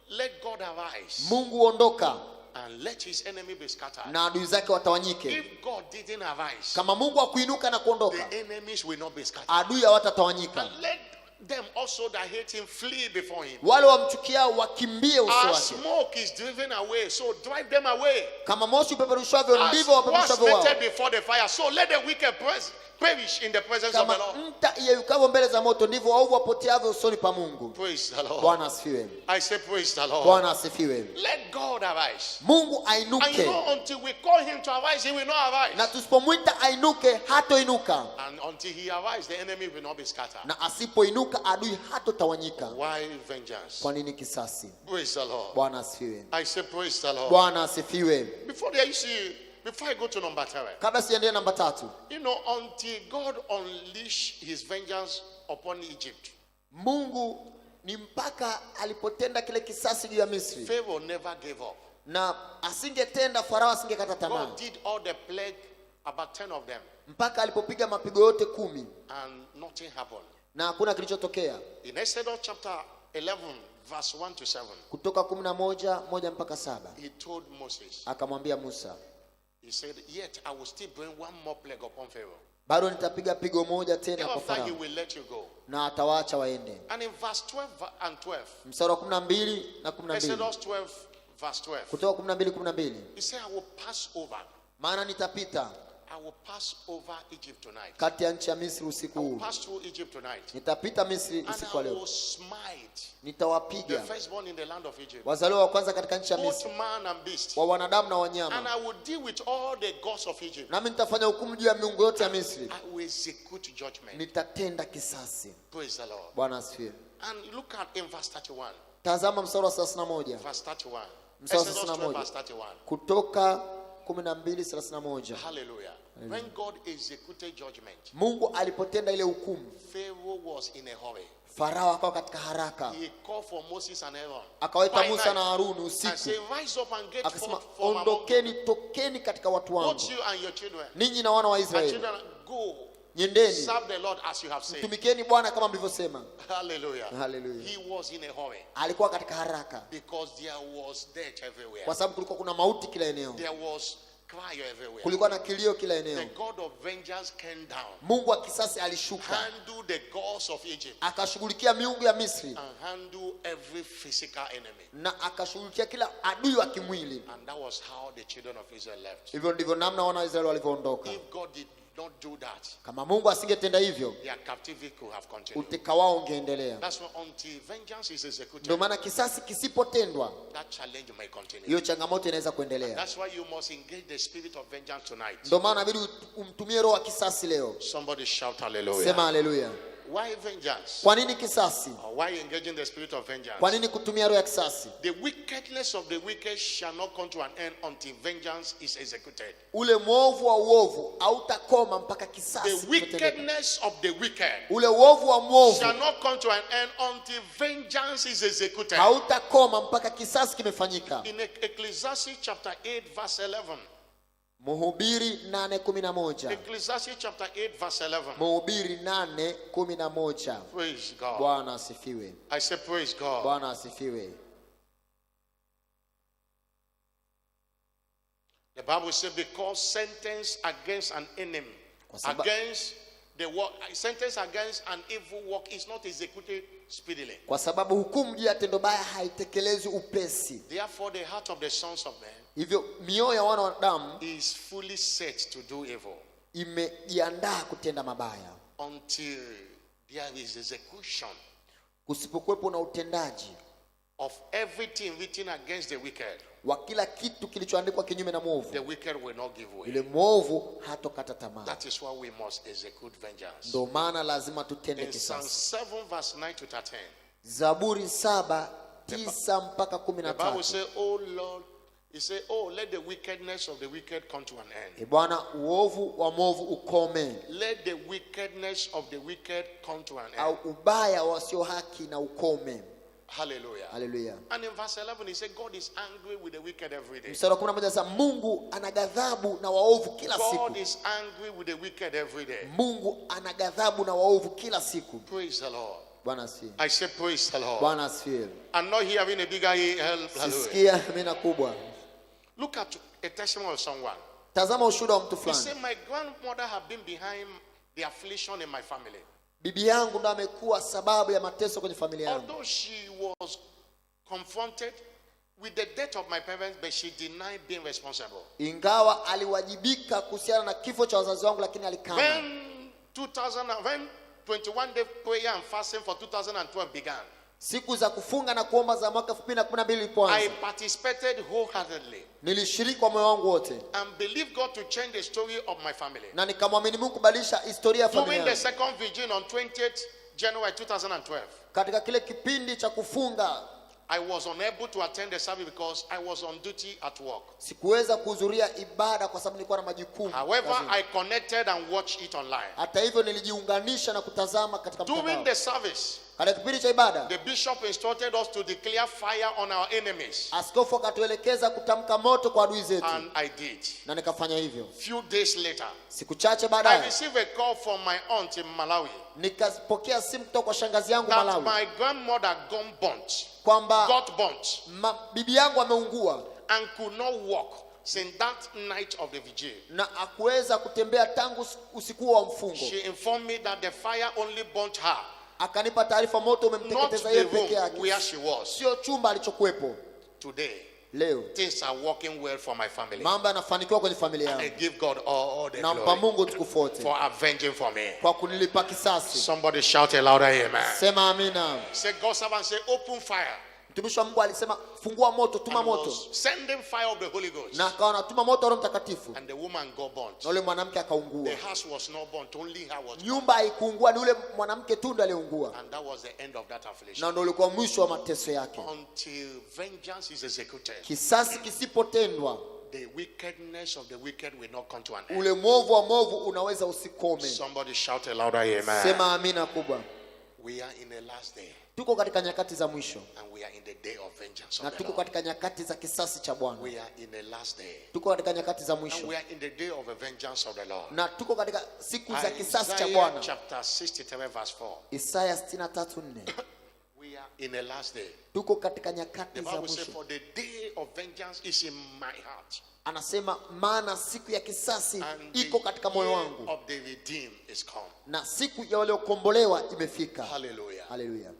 let God arise. Mungu ondoka, and let his enemy be scattered. Na adui zake watawanyike. If God didn't arise, kama Mungu hakuinuka na kuondoka, the enemies will not be scattered. Adui hawatatawanyika. And let them also that hate him flee before him. Wale wamchukia wakimbie uso wake. As smoke is driven away, so drive them away. Kama moshi upeperushwavyo ndivyo wapeperushwavyo wao. As was before the fire, so let the wicked perish in the presence of the Lord. Kama nta iyeyukavyo mbele za moto ndivyo waovu wapoteavyo usoni pa Mungu. Praise the Lord. Bwana asifiwe. I say praise the Lord. Bwana asifiwe. Let God arise. Mungu ainuke. And you know, until we call him to arise, he will not arise. Na tusipomwita ainuke, hatoinuka. And until he arises, the enemy will not be scattered. Na asipoinuka, adui hatotawanyika. Why vengeance? Kwa nini kisasi? Praise the Lord. Bwana asifiwe. I say praise the Lord. Bwana asifiwe. Before there, you see, before I go to number 3, kabla sijaendelea namba 3, you know, until God unleashed his vengeance upon Egypt, Mungu ni mpaka alipotenda kile kisasi juu ya Misri, Pharaoh never gave up. Na asingetenda, Farao asingekata tamaa. God did all the plague, about 10 of them, mpaka alipopiga mapigo yote 10 and nothing happened. na hakuna kilichotokea. In Exodus chapter 11 verse 1 to 7, Kutoka 11:1 mpaka 7, he told Moses, akamwambia Musa, he said, yet I will still bring one more plague upon Pharaoh. bado nitapiga pigo moja tena kwa After he Farao, will let you go. na atawaacha waende. And in verse 12 and 12, Mstari wa 12 na 12, Exodus 12 verse 12, kutoka 12:12, he said, I will pass over. maana nitapita I will pass over Egypt tonight. kati ya nchi ya Misri usiku huu. Pass through Egypt tonight. Nitapita Misri And usiku wa I leo. will smite the Nitawapiga firstborn in the land of Egypt, wazaliwa wa kwanza katika nchi ya both Misri, man and beast. wa wanadamu na And wanyama. I will deal with all the gods of Egypt. Nami nitafanya hukumu juu ya miungu yote ya Misri. I will execute judgment. Nitatenda kisasi. Praise the Lord. Bwana asifiwe. And look at in verse 31. Tazama mstari wa 31. Verse 31. Mstari wa Exodus 12 31. verse 31. Kutoka 12:31. Hallelujah. When God executed judgment, Mungu alipotenda ile hukumu, Pharaoh was in a hurry. Farao akawa katika haraka. He called for Moses and Aaron. Akawaita By Musa night, na Haruni and usiku. say, rise up and get Akasema, forth from among ondokeni, tokeni katika watu wangu, both you and your children. ninyi na wana wa And Israeli. children, go Nyendeni, serve the Lord as you have said. mtumikieni Bwana kama mlivyosema. Hallelujah. Hallelujah. He was in a hurry Alikuwa katika haraka because there was death everywhere. kwa sababu kulikuwa kuna mauti kila eneo. There was cry everywhere. Kulikuwa na kilio kila The eneo. God of vengeance came down, Mungu wa kisasi alishuka, handle the gods of Egypt, akashughulikia miungu ya Misri, and handle every physical enemy. na akashughulikia kila adui wa kimwili. And that was how the children of Israel left. Hivyo ndivyo namna wana wa Israeli walivyoondoka. If God did not do that, Kama Mungu asingetenda hivyo, their captivity could have continued. uteka wao ungeendelea. That's why until vengeance is executed, Ndio maana kisasi kisipotendwa, that challenge may continue. hiyo changamoto inaweza kuendelea. That's why you must engage the spirit of vengeance tonight. Ndio maana inabidi umtumie roho wa kisasi leo. Somebody shout hallelujah. Sema haleluya. Why vengeance? Kwa nini kisasi? Or why engaging the spirit of vengeance? Kwa nini kutumia roho ya kisasi? The wickedness of the wicked shall not come to an end until vengeance is executed. Ule mwovu wa uovu hautakoma mpaka kisasi The kimetendeka. wickedness of the wicked Ule uovu wa mwovu shall not come to an end until vengeance is executed. hautakoma mpaka kisasi kimefanyika. In Ecclesiastes chapter 8 verse 11. Mhubiri 8:11. Ecclesiastes chapter 8 verse 11. Mhubiri 8:11. Praise God. Bwana asifiwe. I say praise God. Bwana asifiwe. The Bible says, because sentence against an enemy, against the work, sentence against an evil work is not executed speedily. Kwa sababu hukumu juu ya tendo baya haitekelezwi upesi. Therefore the heart of the sons of men Hivyo mioyo ya wana wa Adamu is fully set to do evil imejiandaa kutenda mabaya until there is execution kusipokuwepo na utendaji of everything written against the wicked, wa kila kitu kilichoandikwa kinyume na mwovu, the wicked will not give way. Yule mwovu hatokata tamaa. That is why we must execute vengeance. Ndio maana lazima tutende In Psalm kisasi. 7 verse 9 to 13. Zaburi 7:9 mpaka 13. The Bible says, "Oh Lord," he said, "Oh, let the wickedness of the wicked come to an end." Bwana, uovu wa mwovu ukome. Let the wickedness of the wicked come to an Au end. ubaya wasio haki na ukome. Hallelujah. Hallelujah. And in verse 11 he said, God is angry with the wicked every day. Mstari wa 11 sasa, Mungu ana ghadhabu na waovu kila siku. God is angry with the wicked every day. Mungu ana ghadhabu na waovu kila siku. Praise the Lord. Bwana asifiwe. I say praise the Lord. Bwana asifiwe. I'm not hearing a bigger hallelujah. Sisikia amina kubwa. Look at a testimony of someone. Tazama ushuhuda wa mtu He fulani. said, my grandmother had been behind the affliction in my family. Bibi yangu ndo amekuwa sababu ya mateso kwenye familia yangu. Although she was confronted with the death of my parents, but she denied being responsible. Ingawa aliwajibika kuhusiana na kifo cha wazazi wangu, lakini alikana. When 21 day prayer and fasting for 2012 began, siku za kufunga na kuomba za mwaka 2012 I ilipoanza, participated wholeheartedly nilishiriki kwa moyo wangu wote and believed God to change the story of my family. na nikamwamini Mungu kubadilisha historia ya familia During the yangu. second vigil on 20th January 2012, Katika kile kipindi cha kufunga, I was unable to attend the service because I was on duty at work. sikuweza kuhudhuria ibada kwa sababu nilikuwa na majukumu. However, kazini. I connected and watched it online. Hata hivyo nilijiunganisha na kutazama katika During mtandao. the service, Katika kipindi cha ibada, the bishop instructed us to declare fire on our enemies, askofu akatuelekeza kutamka moto kwa adui zetu, and I did. na nikafanya hivyo. Few days later, Siku chache I baadaye, received a call from my aunt in Malawi nikapokea simu kutoka kwa shangazi yangu that Malawi my grandmother got burnt, kwamba bibi yangu ameungua and could not walk since that night of the vigil. na hakuweza kutembea tangu usiku wa mfungo. She informed me that the fire only burnt her, Akanipa taarifa moto not umemteketeza the yeye peke room yake, where she was. sio chumba alichokuepo. Today, Leo things are working well for my family. mambo yanafanikiwa kwenye familia I yangu. give God all the Nampa glory Mungu utukufu wote for avenging for me. kwa kunilipa kisasi. Somebody shout a louder amen. Sema amina. Say, God's servant say, open fire. Mtumishi wa Mungu alisema fungua moto, tuma And he moto, was sending fire of the Holy Ghost. na akawa anatuma moto wa Roho Mtakatifu, And the woman got burnt. na yule mwanamke The akaungua. house was not burnt, only her was burnt. Nyumba haikuungua, ni yule mwanamke tu ndiye aliungua, And that was the end of that affliction. na ndio ulikuwa mwisho wa mateso yake. Until vengeance is executed, Kisasi kisipotendwa, the wickedness of the wicked will not come to an end. ule mwovu wa mwovu unaweza usikome. Somebody shout a louder amen. Sema amina kubwa. We are in the last day, Tuko katika nyakati za mwisho, and we are in the day of vengeance na of the tuko Lord. katika nyakati za kisasi cha Bwana. We are in the last day, Tuko katika nyakati za and mwisho, we are in the day of the vengeance of the Lord. na tuko katika siku za kisasi cha Isaiah Bwana. chapter 63 verse 4. Isaya 63:4. We are in the last day. Tuko katika nyakati The za Bible says, mwisho. for the day of vengeance is in my heart, Anasema maana siku ya kisasi and the iko katika moyo year wangu, of the redeemed is come. na siku ya waliokombolewa imefika. Hallelujah. Haleluya.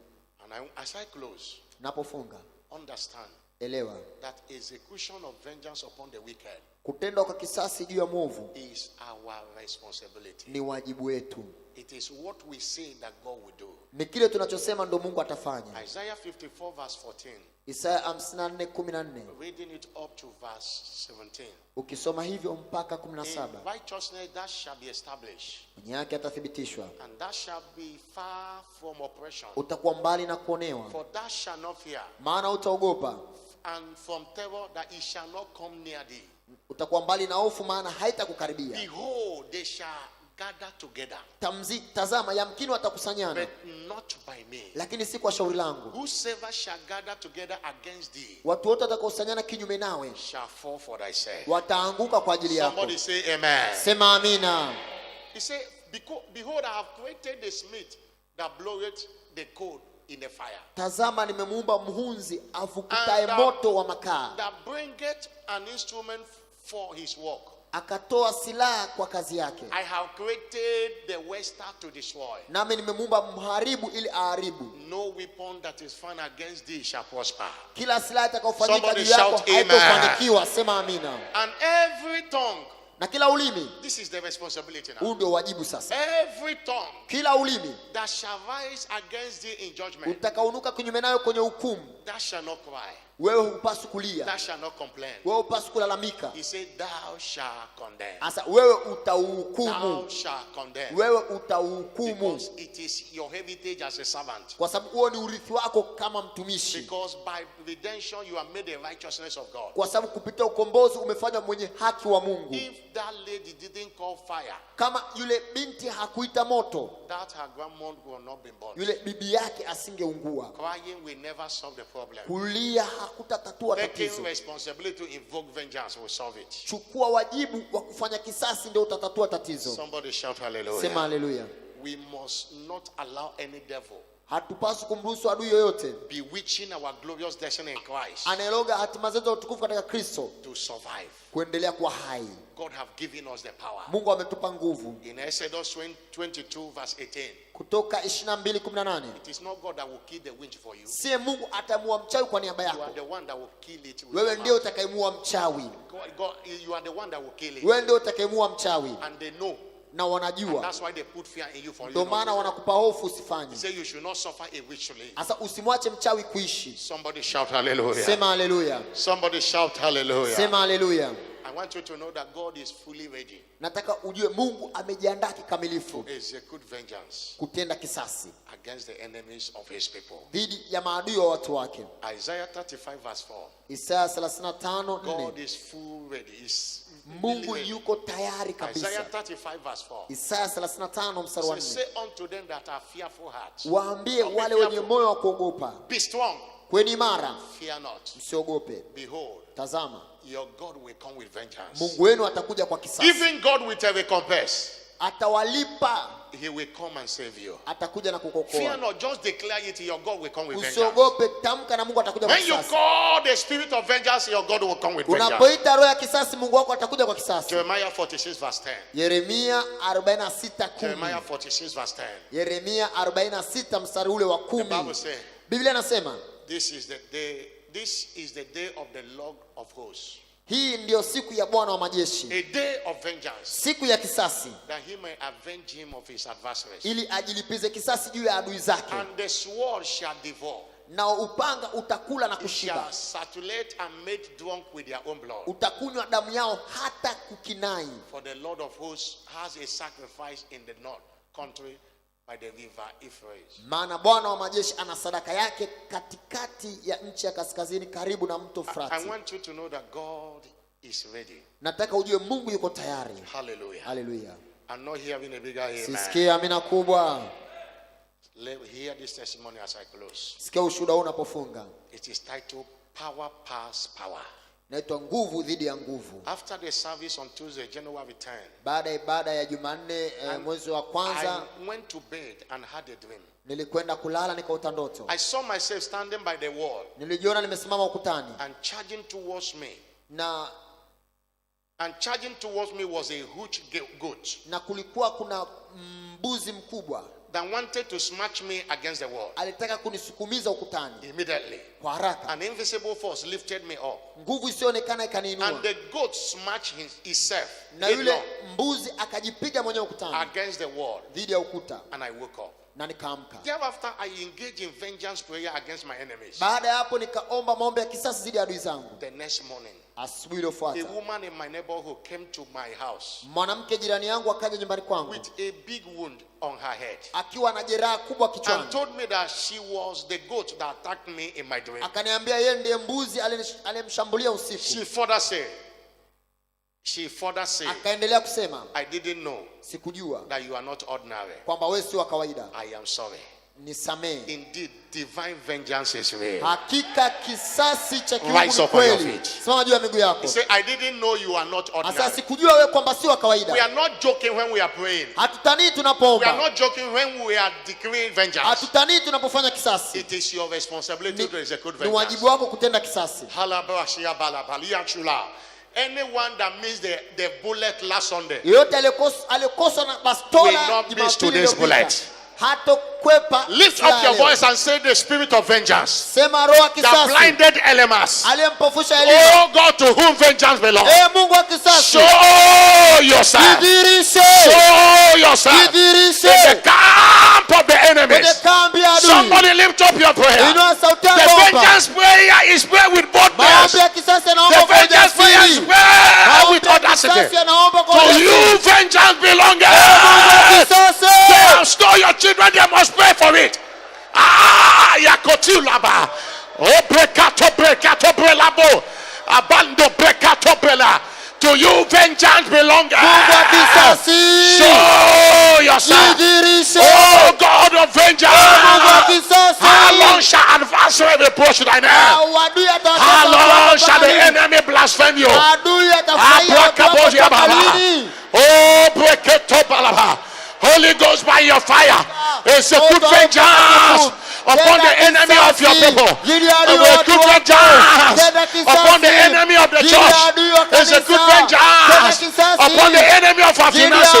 And as I close, Napofunga, understand elewa that execution of vengeance upon the wicked kutendwa kwa kisasi juu ya mwovu is our responsibility. ni wajibu wetu, It is what we say that God will do. ni kile tunachosema ndo Mungu atafanya. Isaiah 54 verse 14, Isaya 54:14. reading it up to verse 17. Ukisoma hivyo mpaka In 17, righteousness that shall be established, mwenye yake atathibitishwa, and that shall be far from oppression. utakuwa mbali na kuonewa, For thou shalt not fear, maana utaogopa, and from terror that it shall not come near thee. utakuwa mbali na hofu, maana haitakukaribia. Behold, they shall gather together, Tazama, yamkini watakusanyana, but not by me. lakini si kwa shauri langu. Whosoever shall gather together against thee Watu wote watakaokusanyana kinyume nawe shall fall for thyself. wataanguka kwa ajili yako. Somebody say amen. Sema amina. He said, behold, I have created the smith that bloweth the coal in the fire, Tazama, nimemuumba mhunzi avukutaye And moto wa makaa, that bringeth an instrument for his work. akatoa silaha kwa kazi yake. I have created the waster to destroy. Nami nimemuumba mharibu ili aharibu. No weapon that is found against thee shall prosper. Kila silaha itakayofanyika Somebody juu yako shout amen. haitofanikiwa. Sema amina. And every tongue Na kila ulimi. This is the responsibility now. Huu ndio wajibu sasa. Every tongue. Kila ulimi. That shall rise against thee in judgment. Utakaonuka kinyume nayo kwenye hukumu. That shall not cry. Wewe hupaswi kulia. That shall not complain. Wewe hupaswi kulalamika. He said, thou shall condemn. Asa wewe utauhukumu. Thou shall condemn. Wewe utauhukumu. Because it is your heritage as a servant. Kwa sababu huo ni urithi wako kama mtumishi. Because by redemption you are made the righteousness of God. Kwa sababu kupitia ukombozi umefanywa mwenye haki wa Mungu. If that lady didn't call fire, kama yule binti hakuita moto, that her grandmother will not be born. Yule bibi yake asingeungua. Crying will never solve the problem. Kulia hakutatatua tatizo. Taking responsibility to invoke vengeance will solve it. Chukua wajibu wa kufanya kisasi ndio utatatua tatizo. Somebody shout hallelujah. Sema hallelujah. We must not allow any devil hatupaswi kumruhusu adui yoyote bewitching our glorious destiny in Christ aneloga hatima zetu utukufu katika Kristo to survive. Kuendelea kuwa hai. God have given us the power. Mungu ametupa nguvu. In Exodus 22 verse 18. Kutoka 22:18. It is not God that will kill the witch for you. Si Mungu atamua mchawi kwa niaba yako. You are the one that will kill it. Wewe ndio utakayemua mchawi. God, you are the one that will kill it. Wewe ndio utakayemua mchawi. And they know. Na wanajua. That's why they put fear in you for you. Ndio maana wanakupa hofu usifanye. They say you should not suffer a witch to live. Asa usimwache mchawi kuishi. Somebody shout hallelujah. Sema hallelujah. Somebody shout hallelujah. Sema hallelujah. I want you to know that God is fully ready. Nataka ujue Mungu amejiandaa kikamilifu. Execute vengeance. Kutenda kisasi. Against the enemies of his people. Dhidi ya maadui wa watu wake. Isaiah 35 verse 4. Isaya 35:4. God is full ready. Mungu yuko tayari kabisa. Isaiah 35 verse 4. Isaya 35 mstari wa 4. Say unto them that are fearful hearts. Waambie wale wenye moyo wa kuogopa. Be strong. Kweni imara. Fear not. Msiogope. Behold. Tazama. Your God will come with vengeance. Mungu wenu atakuja kwa kisasi. Even God with a recompense. Atawalipa. He will come and save you. Atakuja na kukuokoa. Fear not, just declare it. Your God will come with vengeance. Usiogope, tamka na Mungu atakuja kwa kisasi. When you call the spirit of vengeance, your God will come with vengeance. Unapoita roho ya kisasi, Mungu wako atakuja kwa kisasi. Jeremiah 46 verse 10. Yeremia 46:10. Jeremiah 46 verse 10. Yeremia 46 mstari ule wa 10. The Bible says, Biblia inasema, this is the day of the Lord of hosts. Hii ndio siku ya Bwana wa majeshi. A day of vengeance. Siku ya kisasi. That he may avenge him of his adversaries. Ili ajilipize kisasi juu ya adui zake. And the sword shall devour. Na upanga utakula na kushiba. Shall saturate and make drunk with their own blood. Utakunywa damu yao hata kukinai. For the Lord of hosts has a sacrifice in the north country by the river Euphrates. Maana Bwana wa majeshi ana sadaka yake katikati ya nchi ya kaskazini karibu na mto Frati. I want you to know that God is ready. Nataka ujue Mungu yuko tayari. Hallelujah. Hallelujah. I'm not hearing a bigger amen. Sisikia amina kubwa. Hear this testimony as I close. Sikia ushuhuda unapofunga. It is titled Power Past Power. Naitwa nguvu dhidi ya nguvu. After the service on Tuesday, January 10. Baada ya ibada ya Jumanne mwezi wa kwanza, I went to bed and had a dream. Nilikwenda kulala nikaota ndoto. I saw myself standing by the wall. Nilijiona nimesimama ukutani. And charging towards me. And charging towards me was a huge goat. Na kulikuwa kuna mbuzi mkubwa. That wanted to smash me against the wall. Alitaka kunisukumiza ukutani. Immediately. Kwa haraka. An invisible force lifted me up. Nguvu isionekana ikaniinua. And the goat smashed himself. Na yule mbuzi akajipiga mwenyewe ukutani. Against the wall. Dhidi ya ukuta. And I woke up. Na nikaamka. Thereafter I engaged in vengeance prayer against my enemies. Baada ya hapo nikaomba maombi ya kisasi dhidi ya adui zangu. The next morning. Asubuhi iliyofuata. A woman in my neighborhood came to my house. Mwanamke jirani yangu akaja nyumbani kwangu. With a big wound on her head. Akiwa na jeraha kubwa kichwani. And told me that she was the goat that attacked me in my dream. Akaniambia yeye ndiye mbuzi aliyemshambulia usiku. She further said, akaendelea kusema, I didn't know sikujua that you are not ordinary. Kwamba wewe si wa kawaida. I am sorry. Nisamee. Indeed, divine vengeance is real. Hakika kisasi cha kiungu ni kweli. Simama juu ya miguu yako. He said, I didn't know you are not ordinary. Sasa sikujua wewe kwamba si wa kawaida. We are not joking when we are praying. Hatutanii tunapoomba. We are not joking when we are declaring vengeance. Hatutanii tunapofanya kisasi. It is your responsibility to execute vengeance. Ni wajibu wako kutenda kisasi. Anyone that missed the bullet last Sunday yote alikosa na bastola will not miss today's bullet. Lift up your voice and say the spirit of vengeance. The blinded Elimas. Oh God, to whom vengeance belongs. Show yourself. Show yourself. In the camp of the enemies. Somebody lift up your prayer. The vengeance prayer is prayed with boldness. The vengeance prayer is prayed with audacity. To you vengeance belongs. They have stolen your children, they must pray for it. Yakotilaba. Obrekato brekato brelabo. Abando brekato brela. To you vengeance belongs. Show yourself. Oh God of vengeance. How long shall adversary reproach thy name? How long shall the enemy blaspheme you? Oh breketo balaba. Holy Ghost, by your fire, execute vengeance upon the enemy of your people. Execute vengeance upon the enemy of the church. Execute vengeance upon the enemy of our finances.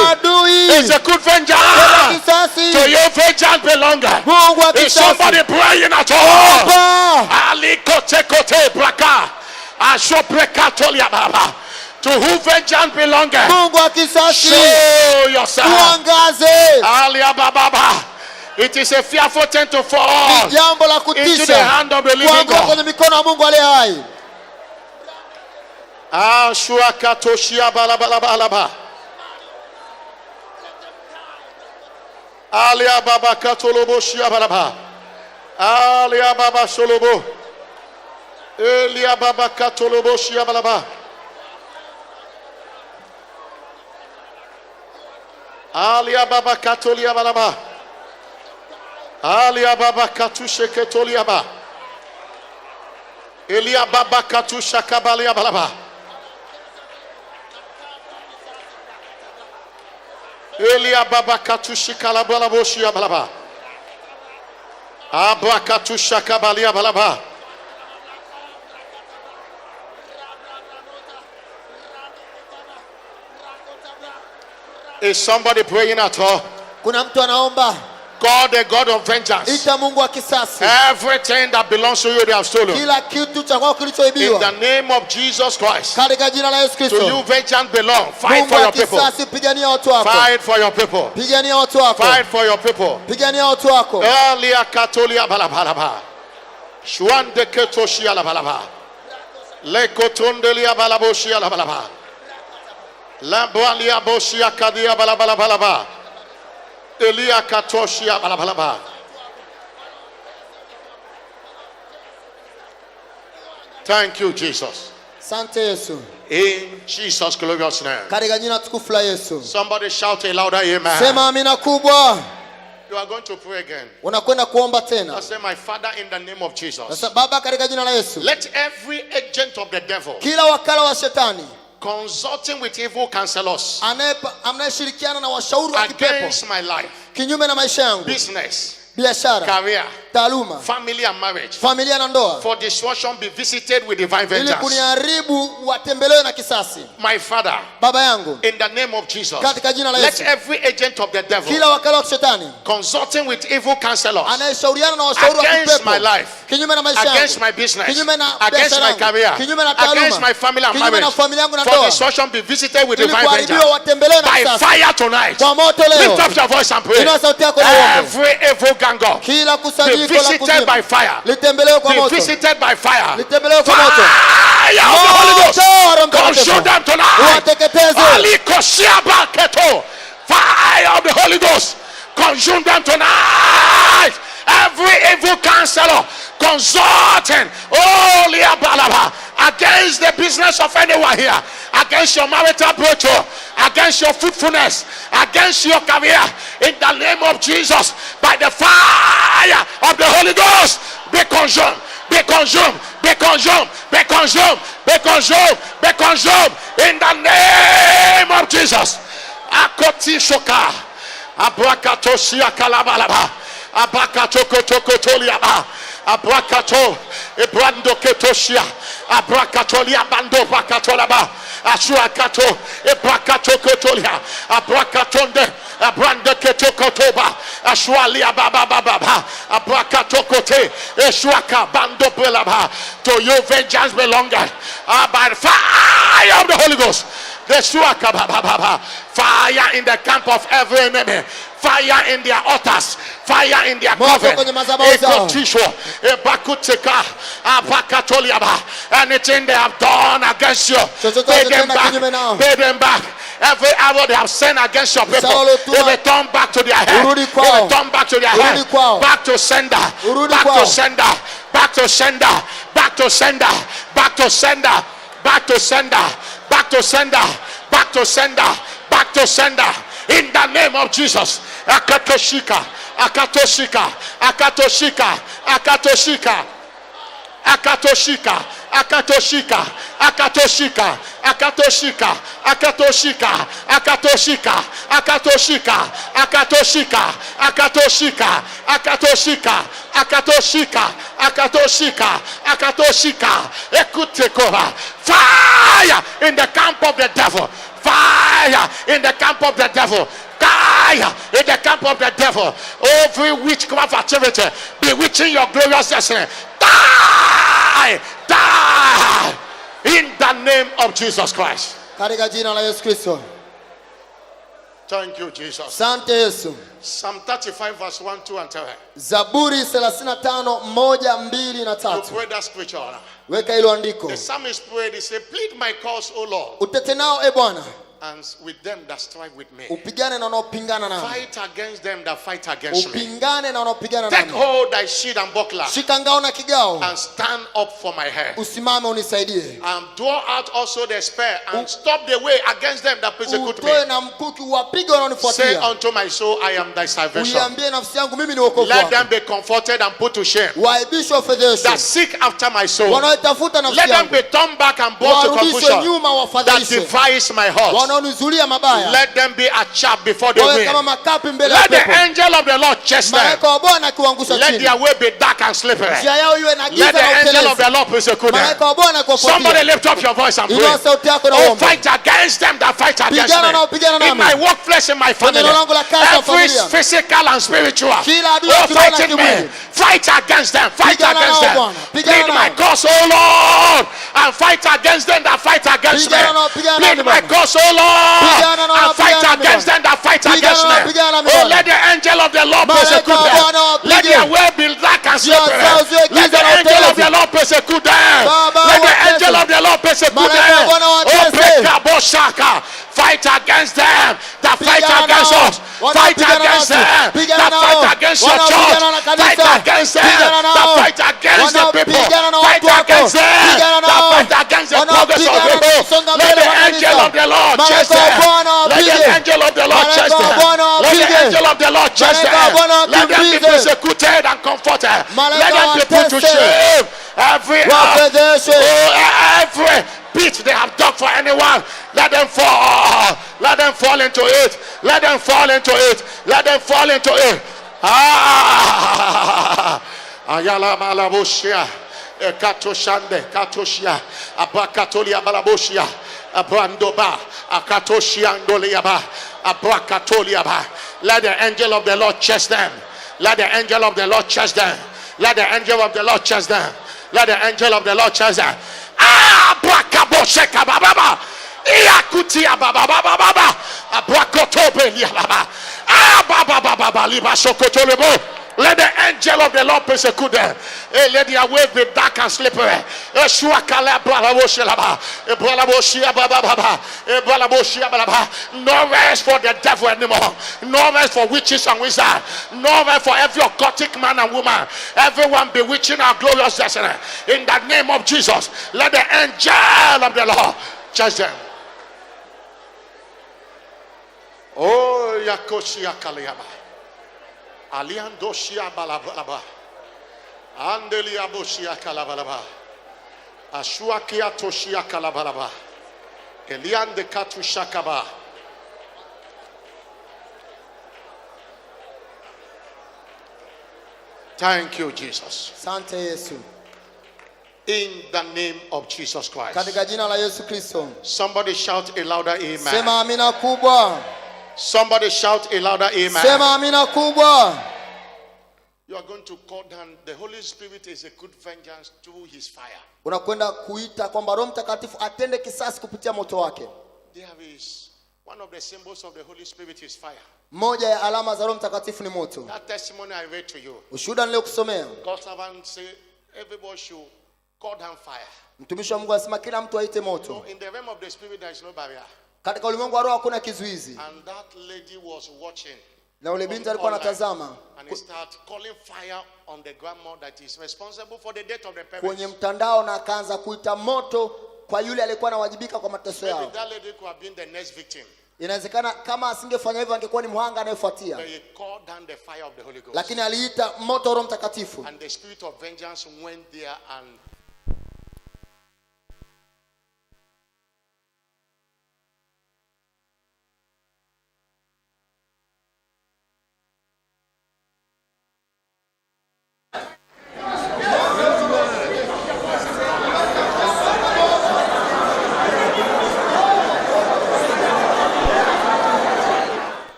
Execute vengeance. To your vengeance belongs. Is somebody praying at all? Ali kote kote braka. Asho breka tolia baba. To whom vengeance belongs. Show yourself. It is a fearful thing to fall into the hand of the living God. Shuakatoshia balabalaba. Alia baba katolobo shia balaba. Alia baba solobo. Elia baba katolobo shia balaba. Alia baba katolia balaba. Alia baba katushe ketolia ba. Elia baba katusha kabalia balaba. Elia baba katushi kalabala boshia balaba. Abba katusha kabalia balaba. Is somebody praying at all? Kuna mtu anaomba. God, the God of vengeance. Ita Mungu wa kisasi. Everything that belongs to you, they have stolen. Kila kitu cha kwako kilichoibiwa. In the name of Jesus Christ. Katika jina la Yesu Kristo. To you vengeance belong. Fight for your people. Mungu wa kisasi, pigania watu wako. Fight for your people. Pigania watu wako. Fight for your people. Pigania watu wako. Elia katolia balabalaba. Shwande ketoshia la balaba. Lekotondelia balaboshia la balaba. Lambalia boshia kadia balabalabalaba. Elia katoshia balabalaba. Thank you, Jesus. Sante Yesu. In Jesus' glorious name. Katika jina tukufu la Yesu. Somebody shout a louder amen. Sema amina kubwa. You are going to pray again. Unakwenda kuomba tena. I say, my Father, in the name of Jesus. Sasa Baba, katika jina la Yesu. Let every agent of the devil, kila wakala wa shetani, consulting with evil counselors, anayeshirikiana na washauri wa kipepo against my life, kinyume na maisha yangu, business, biashara, career, taaluma, family and marriage, familia na ndoa, for destruction, be visited with divine vengeance. ili kuniharibu watembelewe na kisasi. My Father, Baba yangu, in the name of Jesus, katika jina la let Yesu, every agent of the devil, kila wakala wa shetani, consulting with evil counselors, anayeshauriana na washauri wa against kipepo, my life, kinyume na maisha yangu, against my business, kinyume na against my career, kinyume na taaluma, against my family and kinyume na marriage, familia yangu na for ndoa, destruction, be visited with divine kuharibiwa vengeance. watembelewe na By kisasi. fire tonight. Kwa moto leo. Lift up your voice and pray. Inua sauti yako na uombe. Every evil gang up, kila be kusanyiko la visited kuzimu, by fire. litembelewe kwa Be moto. visited by fire. Litembelewe kwa moto. Fire of the Holy Ghost. Consume them tonight. Wateketeze. Fire of the Holy Ghost. Consume them tonight. Every evil counselor consulting against the business of anyone here, against your marital breakthrough, against your fruitfulness, against your career, in the name of Jesus, by the fire of the Holy Ghost, be consumed, be consumed, be consumed, be consumed, be consumed, be consumed, in the name of Jesus. Akoti shoka, abrakatoshia kalabalaba. Abakato kotokotoliaba. Abrakato. Ebrando ketoshia. Abrakatolia bando bakatolaba. Ashuakato. Ebrakato kotolia. Abrakatonde. Abranda ketokotoba. Ashualia baba baba. Abrakato kote. Eshuaka bando belaba. To you vengeance belongeth. By the fire of the Holy Ghost. Fire in the camp of every enemy. Fire in their altars. Fire in their coven. Anything they have done against you, pay them back. Pay them back. Every arrow they have sent against your people, they will turn back to their head. They will turn back to their head. Back to sender. Back to sender. Back to sender. Back to sender. Back to sender. Back to sender. Back to sender. Back to sender. Back to sender. In the name of Jesus. Akatoshika. Akatoshika. Akatoshika. Akatoshika. Akatoshika. Akatoshika. Akatoshika. Akatoshika. Akatoshika. Akatoshika. Akatoshika. Akatoshika. Akatoshika. Akatoshika. Akatoshika. Akatoshika. Akatoshika. Ekutekova. Fire in the camp of the devil. Fire in the camp of the devil. Fire in the camp of the devil. Every witchcraft activity bewitching your glorious destiny. Die! Die! In the name of Jesus Christ. Thank you, Jesus. Asante Yesu. Psalm 35 verse 1, 2 and 3. Zaburi 35 1, 2 na 3. You pray that scripture. Weka hilo andiko. The psalmist prayed, he said, plead my cause, O Lord. Utete nao e Bwana. And with them that strive with me. Upigane na wanaopingana nami. Fight against them that fight against me. Upingane na wanaopigana nami. Take hold thy shield and buckler. Shika ngao na kigao. And stand up for my head. Usimame unisaidie. And draw out also the spear and stop the way against them that persecute me. Utoe na mkuki uwapige wanaonifuatia. Say unto my soul, I am thy salvation. Uiambie nafsi yangu mimi ni wokovu Let wako. them be comforted and put to shame. Waibishwe fedhesho. That seek after my soul. Wanaotafuta nafsi yangu. Let them be turned back and brought to confusion. That defies my heart. Wanaonizulia mabaya. Let them be a chaff before the wind. Let the angel of the Lord chase them. Let their way be dark and slippery. Let the angel of the Lord persecute them. Somebody lift up your voice and pray. Oh, fight against them that fight against me. In my workplace, in my family, every physical and spiritual, oh, fighting me. Fight against them. Fight against them. Plead my cause, oh Lord, and fight against them that fight against me. Plead my cause, oh Lord, and fight against them that fight against me. Oh, let the angel of the Lord persecute them. Let their way be dark and slippery. Let the angel of the Lord persecute them. Let the angel of the Lord persecute them. Oh, Brekabosaka. Fight against them that fight against us. Fight against them that fight against your church. Fight against them that fight against the people. Fight against them that fight against the progress of the people. Let the angel of the Lord chase them. Let the angel of the Lord chase them. Let the angel of the Lord chase them. Let them be persecuted and comforted. Let them be put to shame. Every pit they have dug for anyone, let them fall. Let them fall into it. Let them fall into it. Let them fall into it. Ayala malabushia. Ekatoshande katoshia. Abakatolia balabushia. Abrandoba. Akatoshia ndoliaba. Abrakatoliaba. Let the angel of the Lord chase them. Let the angel of the Lord chase them. Let the angel of the Lord chase them. Let the angel of the Lord chase them. Brakabosheka baba. Iakutia baba baba. Abrakotobe liaba. Baba liba sokotolebo. Let the angel of the Lord persecute them. Let their way be dark and slippery. No rest for the devil anymore. No rest for witches and wizards. No rest for every occultic man and woman. Everyone bewitching our glorious destiny. In the name of Jesus, let the angel of the Lord chase them. Oh, Yakoshia Kaliyaba. Aliando shia balabalaba. Andelia boshia kalabalaba. Ashuakia toshia kalabalaba. Eliande katu shakaba. Thank you, Jesus. Asante Yesu. In the name of Jesus Christ. Katika jina la Yesu Kristo. Somebody shout a louder amen. Sema amina kubwa. Somebody shout a louder amen. Sema amina kubwa. You are going to call down the Holy Spirit is a good vengeance through his fire. Unakwenda kuita kwamba Roho Mtakatifu atende kisasi kupitia moto wake. There is one of the symbols of the Holy Spirit is fire. Moja ya alama za Roho Mtakatifu ni moto. That testimony I read to you. Ushuhuda niliokusomea. God's servant say everybody should call down fire. Mtumishi wa Mungu anasema kila mtu aite moto. No, in the realm of the spirit there is no barrier. Katika ulimwengu wa roho hakuna kizuizi. And that lady was watching. Na ule binti alikuwa anatazama. And he start calling fire on the grandma that is responsible for the death of the parents. Kwenye mtandao na akaanza kuita moto kwa yule alikuwa anawajibika kwa mateso yao. That lady could have been the next victim. Inawezekana kama asingefanya hivyo angekuwa ni mhanga anayefuatia. He called down the fire of the Holy Ghost. Lakini aliita moto wa Roho Mtakatifu. And the spirit of vengeance went there and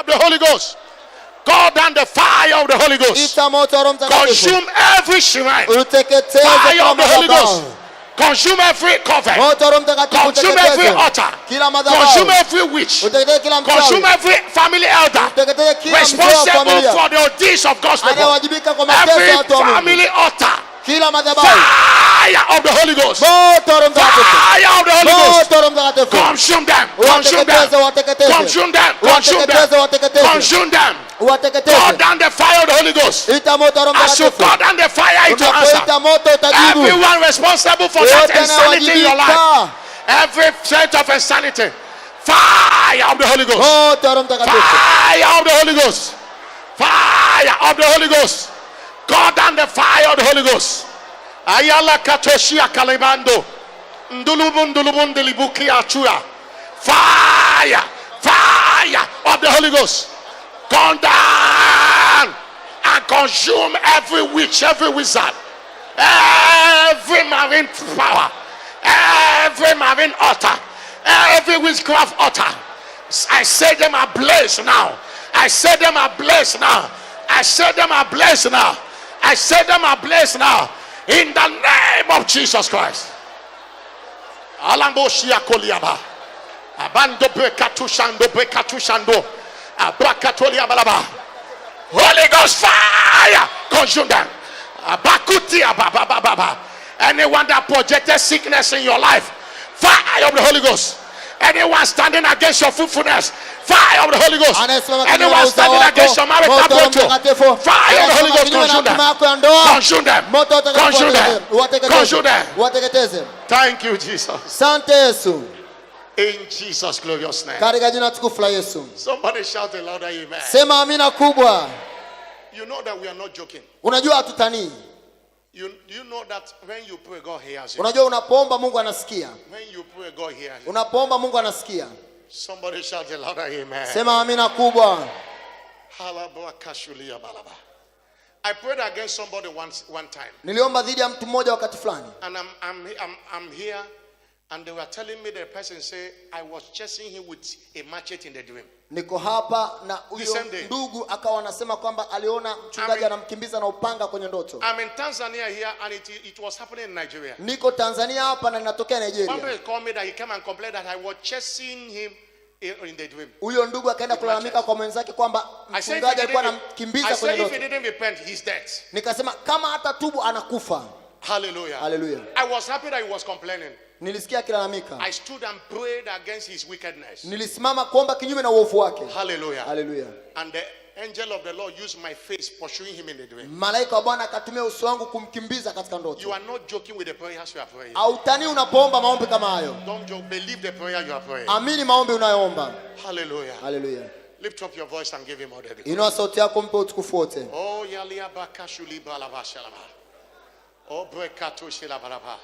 of the Holy Ghost. Call down the fire of the Holy Ghost. Consume every shrine. Fire of the Holy Ghost. Consume every coven. Consume every altar. Consume every witch. Consume every family elder. Responsible for the deeds of God's people. Every family altar. Fire of the Holy Ghost. Fire of the Holy Ghost. Consume them. Consume them. Consume them. Consume them. Consume them. Call down the fire of the Holy Ghost. As you call down the fire, it will answer. Everyone responsible for that insanity in your life. Every threat of insanity. Fire of the Holy Ghost. Fire of the Holy Ghost. Fire of the Holy Ghost. Call down the fire of the Holy Ghost. Ayala katoshia kalibando. Ndulubun delibuki achua. Fire. Fire of the Holy Ghost. Come down and consume every witch, every wizard, every marine power, every marine altar, every witchcraft altar. I say them ablaze now. I say them ablaze now. I say them ablaze now. I say them ablaze now. In the name of Jesus Christ. Alambo shia koliaba. Abando brekatushando brekatushando. Holy Ghost fire, consume them. Anyone that projected sickness in your life, fire of the Holy Ghost. Anyone standing against your fruitfulness, fire of the Holy Ghost. Anyone standing against your marital breakthrough, fire of the Holy Ghost. Consume them. Consume them. Consume them. Consume them. Thank you, Jesus. In Jesus' glorious name. Somebody shout a louder amen. Sema amina kubwa. You know that we are not joking. Unajua hatutanii. You know that when you pray, God hears you. Unajua unapoomba Mungu anasikia. When you pray, God hears you. Unapoomba Mungu anasikia. Somebody shout a louder amen. Sema amina kubwa. I prayed against somebody one time. Niliomba dhidi ya mtu mmoja wakati fulani. And I'm here. And they were telling me the person say I was chasing him with a machete in the dream. Niko hapa na huyo ndugu akawa anasema kwamba aliona mchungaji anamkimbiza na upanga kwenye ndoto. I'm in Tanzania here and it was happening in Nigeria. Niko Tanzania hapa na ninatokea Nigeria. Somebody called me that he came and complained that I was chasing him in the dream. Huyo ndugu akaenda kulalamika kwa mwenzake kwamba mchungaji alikuwa anamkimbiza kwenye ndoto. I said if he didn't repent, he's dead. Nikasema kama hata tubu anakufa. Hallelujah. Hallelujah. I was happy that he was complaining. Nilisikia akilalamika. I stood and prayed against his wickedness. Nilisimama kuomba kinyume na uovu wake. Hallelujah. Hallelujah. And the angel of the Lord used my face pursuing him in the dream. Malaika wa Bwana akatumia uso wangu kumkimbiza katika ndoto. You are not joking with the prayers you are praying. Hautani unapoomba maombi kama hayo. Don't joke, believe the prayer you are praying. Amini maombi unayoomba. Hallelujah. Hallelujah. Lift up your voice and give him all the glory. Inua sauti yako mpe utukufu wote. Oh yalia bakashuli balabashalaba. Oh brekato shilabalaba.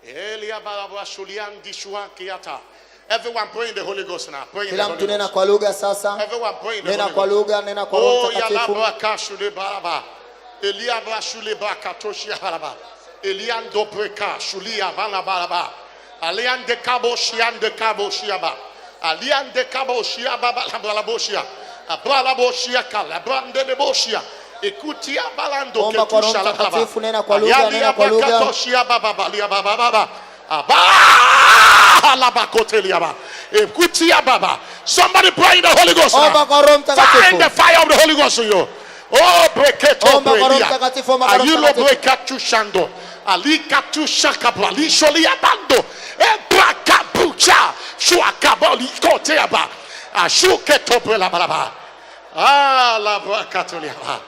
Elia balabashulian dishuan kiata. Everyone pray in the Holy Ghost now. Pray in the Kila Holy mtu nena Ghost. kwa lugha sasa. Everyone pray in the Nena Holy kwa Ghost. lugha, nena kwa Roho Oh, Mtakatifu. yalabra kashule baraba. Eliabra shule bakatoshi baraba. Eliando breka shuli abana baraba. Aliande kabo shiande kabo shiaba. Aliande kabo shiaba la boshia. Abala boshia kala brande de boshia. Ekutia balando Omba kwa Roho ketusha la Mtakatifu, baraba. nena kwa lugha, nena kwa lugha. Katoshia baba lia baba. Somebody pray in the Holy Ghost now. Find the fire of the Holy Ghost in you. Oh, break it up, Ayulo breakatu shando. Alikatu shakaba. Lisholi abando. Ebrakabucha. Shuakabali koteaba. Ashuketo la baraba. Ah, la brakatuliaba.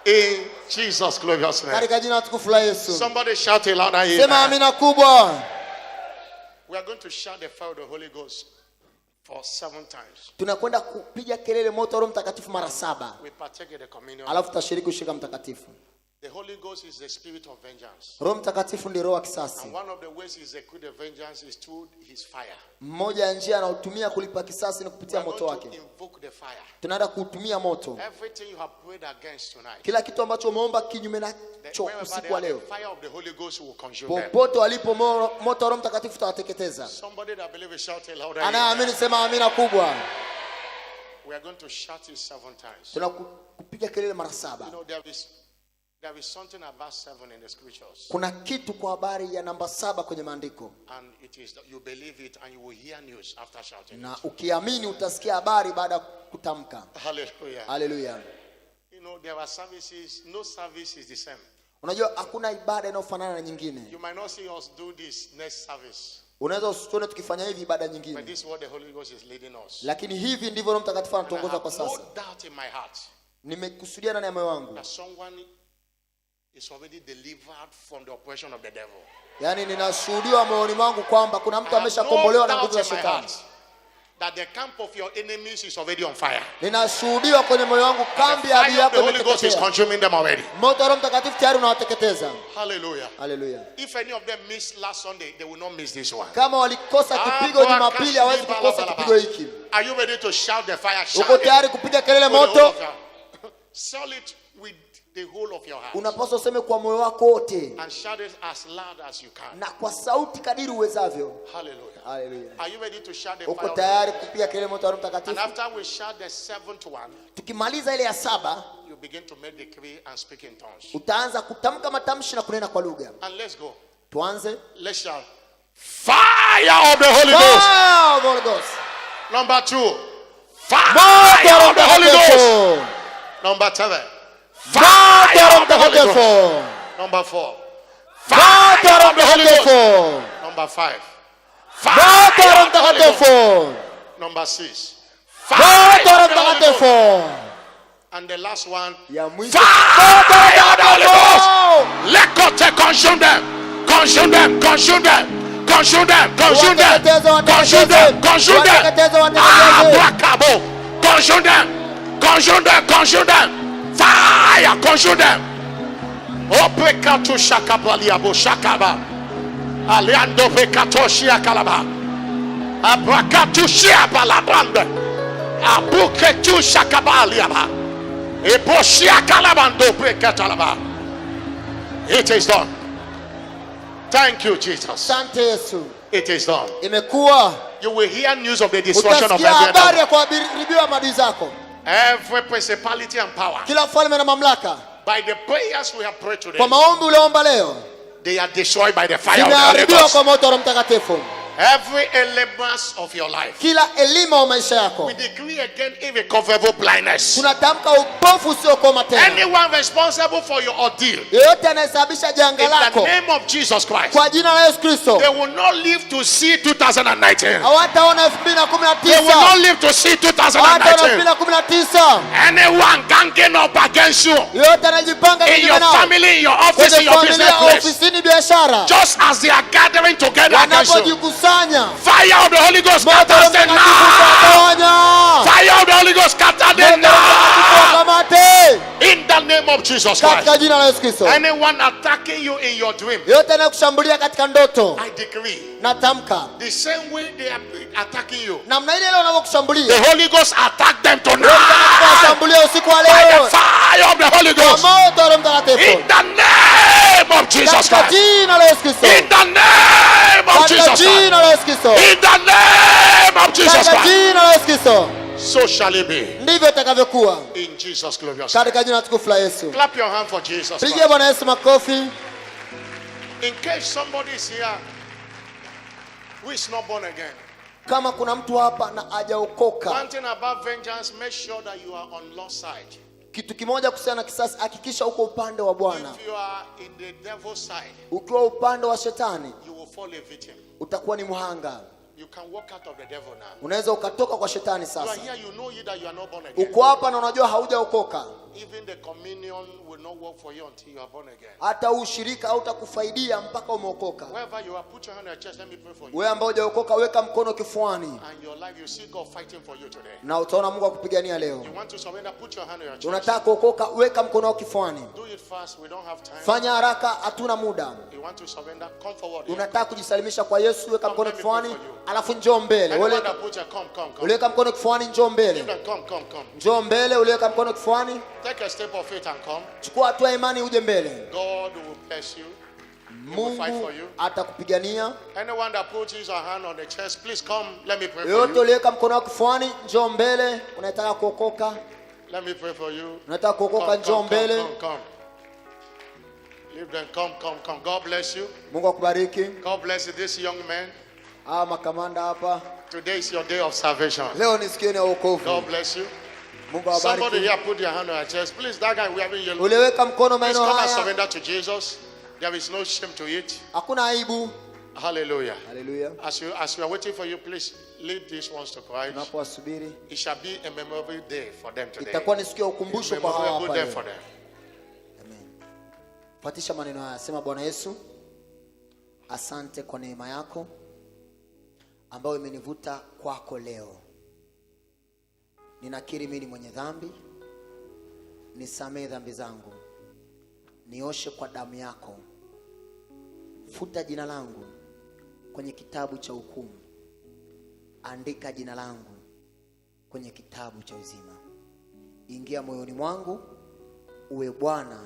In Jesus' glorious name. Somebody shout a louder amen. We are going to shout the fire of the Holy Ghost for 7 times. Tunakwenda kupiga kelele moto wa Roho Mtakatifu mara 7. We partake in the communion. Alafu tutashiriki ushirika mtakatifu. The Holy Ghost is the spirit of vengeance. Roho Mtakatifu ndiye roho wa kisasi. And one of the ways he executes the vengeance is through his fire. Mmoja ya njia anayotumia kulipa kisasi ni kupitia moto wake. Invoke the fire. Tunaenda kutumia moto. Everything you have prayed against tonight. Kila kitu ambacho umeomba kinyume nacho usiku wa leo. The fire of the Holy Ghost will consume them. Popote walipo moto wa Roho Mtakatifu utawateketeza. Somebody that believes shout a louder. Anaamini sema amina kubwa. We are going to shout it 7 times. Tunakupiga kelele mara 7. You know there is something about 7 in the scriptures. Kuna kitu kwa habari ya namba 7 kwenye maandiko. And it is that you believe it and you will hear news after shouting. Na ukiamini utasikia habari baada ya kutamka. Hallelujah. Hallelujah. You know there are services, no service is the same. Unajua hakuna ibada inayofanana na nyingine. You might not see us do this next service. Unaweza usione tukifanya hivi ibada But nyingine. this is what the Holy Ghost is leading us. Lakini hivi ndivyo Roho Mtakatifu anatuongoza kwa sasa. No doubt in my heart. Nimekusudia ndani ya moyo wangu. That someone is already delivered from the oppression of the devil. Yaani ninashuhudia moyoni mwangu kwamba kuna mtu ameshakombolewa na nguvu za shetani. That the camp of your enemies is already on fire. Ninashuhudia kwenye moyo wangu kambi ya adui yako the Holy Ghost is consuming them already. Moto wa Roho Mtakatifu tayari unawateketeza. Hallelujah. Hallelujah. If any of them missed last Sunday, they will not miss this one. Kama walikosa kipigo Jumapili hawezi kukosa kipigo hiki. Are you ready to shout the fire? Uko tayari kupiga kelele moto? Shout it with the whole of your heart. Unapaswa useme kwa moyo wako wote. And shout it as loud as you can. Na kwa sauti kadiri uwezavyo. Hallelujah. Hallelujah. Are you ready to shout the fire? Uko tayari kupiga kelele moto wa Roho Mtakatifu? And after we shout the 7th one, tukimaliza ile ya 7, you begin to make decree and speak in tongues. Utaanza kutamka matamshi na kunena kwa lugha. And let's go. Tuanze. Let's shout fire of the Holy Ghost. Fire of the Holy Ghost. Number 2. Fire of the Holy Ghost. Number 7. Fire of the Holy Ghost. Number 4. Fire of the Holy Ghost. Number 5. Fire of the Holy Ghost. Number 6. Fire of the Holy Ghost. And the last one. Fire of the Holy Ghost. Let God consume them. Consume them. Consume them. Consume them. Consume them. Consume them. Consume them. Abrakabo. Consume them. Consume them. Consume them. Fire. Consume them. Oprekatu shakabali abo shakaba. Aliando pekato shiakalaba. Abrakatu shiabalabande. Abuketu shakabali aba. Ebo shiakalabando prekatalaba. It is done. Thank you, Jesus. Asante Yesu. It is done. Imekuwa. You will hear news of the destruction of every enemy. Every principality and power. Kila falme na mamlaka. By the prayers we have prayed today. Kwa maombi uliomba leo. They are destroyed by the fire of the Holy Ghost. Kwa moto wa Mtakatifu. Every element of your life. Kila elima wa maisha yako. We decree again irrecoverable blindness. Tunatamka upofu usiokoma tena. Anyone responsible for your ordeal. Yeyote anayesababisha janga lako. In the name of Jesus Christ. Kwa jina la Yesu Kristo. They will not live to see 2019. Hawataona 2019. They will not live to see 2019. Hawataona 2019. Anyone ganging up against you. Yeyote anajipanga in your family, in your office, in your business place. Ofisini, biashara. Just as they are gathering together against you. Fire of the Holy Ghost scatter them now. Fire of the Holy Ghost scatter them now. In the name of Jesus Christ. Anyone attacking you in your dream, I decree the same way they are attacking you, the Holy Ghost attack them tonight by the fire of the Holy Ghost. In the name of Jesus Christ. In the name of Jesus Christ. In the name of Jesus Christ. So shall it be. In Jesus' glorious name. Clap your hand for Jesus Christ. In case somebody is here who is not born again, kama kuna mtu hapa na hajaokoka, one thing about vengeance, make sure that you are on Lord's side. Kitu kimoja kuhusiana na kisasi, hakikisha uko upande wa Bwana. If you are in the devil's side, ukiwa upande wa shetani, you will fall a victim. Utakuwa ni mhanga. You can walk out of the devil now. Unaweza ukatoka kwa shetani sasa. You are here, you know that you are not born again. Uko hapa na unajua haujaokoka. Even the communion will not work for you until you are born again. Hata ushirika hautakufaidia mpaka umeokoka. Wherever you are, put your hand on your chest, let me pray for you. Wewe ambao hujaokoka, weka mkono kifuani. And your life, you see God fighting for you today. Na utaona Mungu akupigania leo. You want to surrender, put your hand on your chest. Unataka kuokoka, weka mkono kifuani. Do it fast, we don't have time. Fanya haraka, hatuna muda. You want to surrender, come forward. Unataka kujisalimisha kwa Yesu, weka mkono kifuani, alafu njoo mbele. Uliweka mkono kifuani, njoo mbele. Njoo mbele, uliweka mkono kifuani. Take a step of faith and come. Chukua hatua ya imani uje mbele. God will bless you. Mungu atakupigania. Anyone that puts his hand on the chest, please come. Let me pray for yote you. uliweka mkono wako kifuani, njoo mbele. Unataka kuokoka? Let me pray for you. Unataka kuokoka, njoo mbele. Come. Leave them. Come. God bless you. Mungu akubariki. God bless you, this young man. Makamanda hapa. Today is your day of salvation. Leo ni siku ya wokovu. God bless you. Mungu awabariki. Somebody here put your hand on your chest. Please, that guy we having yellow. Uliweka mkono maeneo haya. Please come and surrender to Jesus. There is no shame to it. Hakuna aibu. Hallelujah. Hallelujah. As we are waiting for you, please lead these ones to Christ. Tunapowasubiri. It shall be a memorable day for them today. Itakuwa ni siku ya ukumbusho kwa hawa hapa. Amen. Fuatisha maneno haya. Sema, Bwana Yesu, asante kwa neema yako ambayo imenivuta kwako leo. Ninakiri mimi ni mwenye dhambi. Nisamehe dhambi zangu. Nioshe kwa damu yako. Futa jina langu kwenye kitabu cha hukumu. Andika jina langu kwenye kitabu cha uzima. Ingia moyoni mwangu, uwe Bwana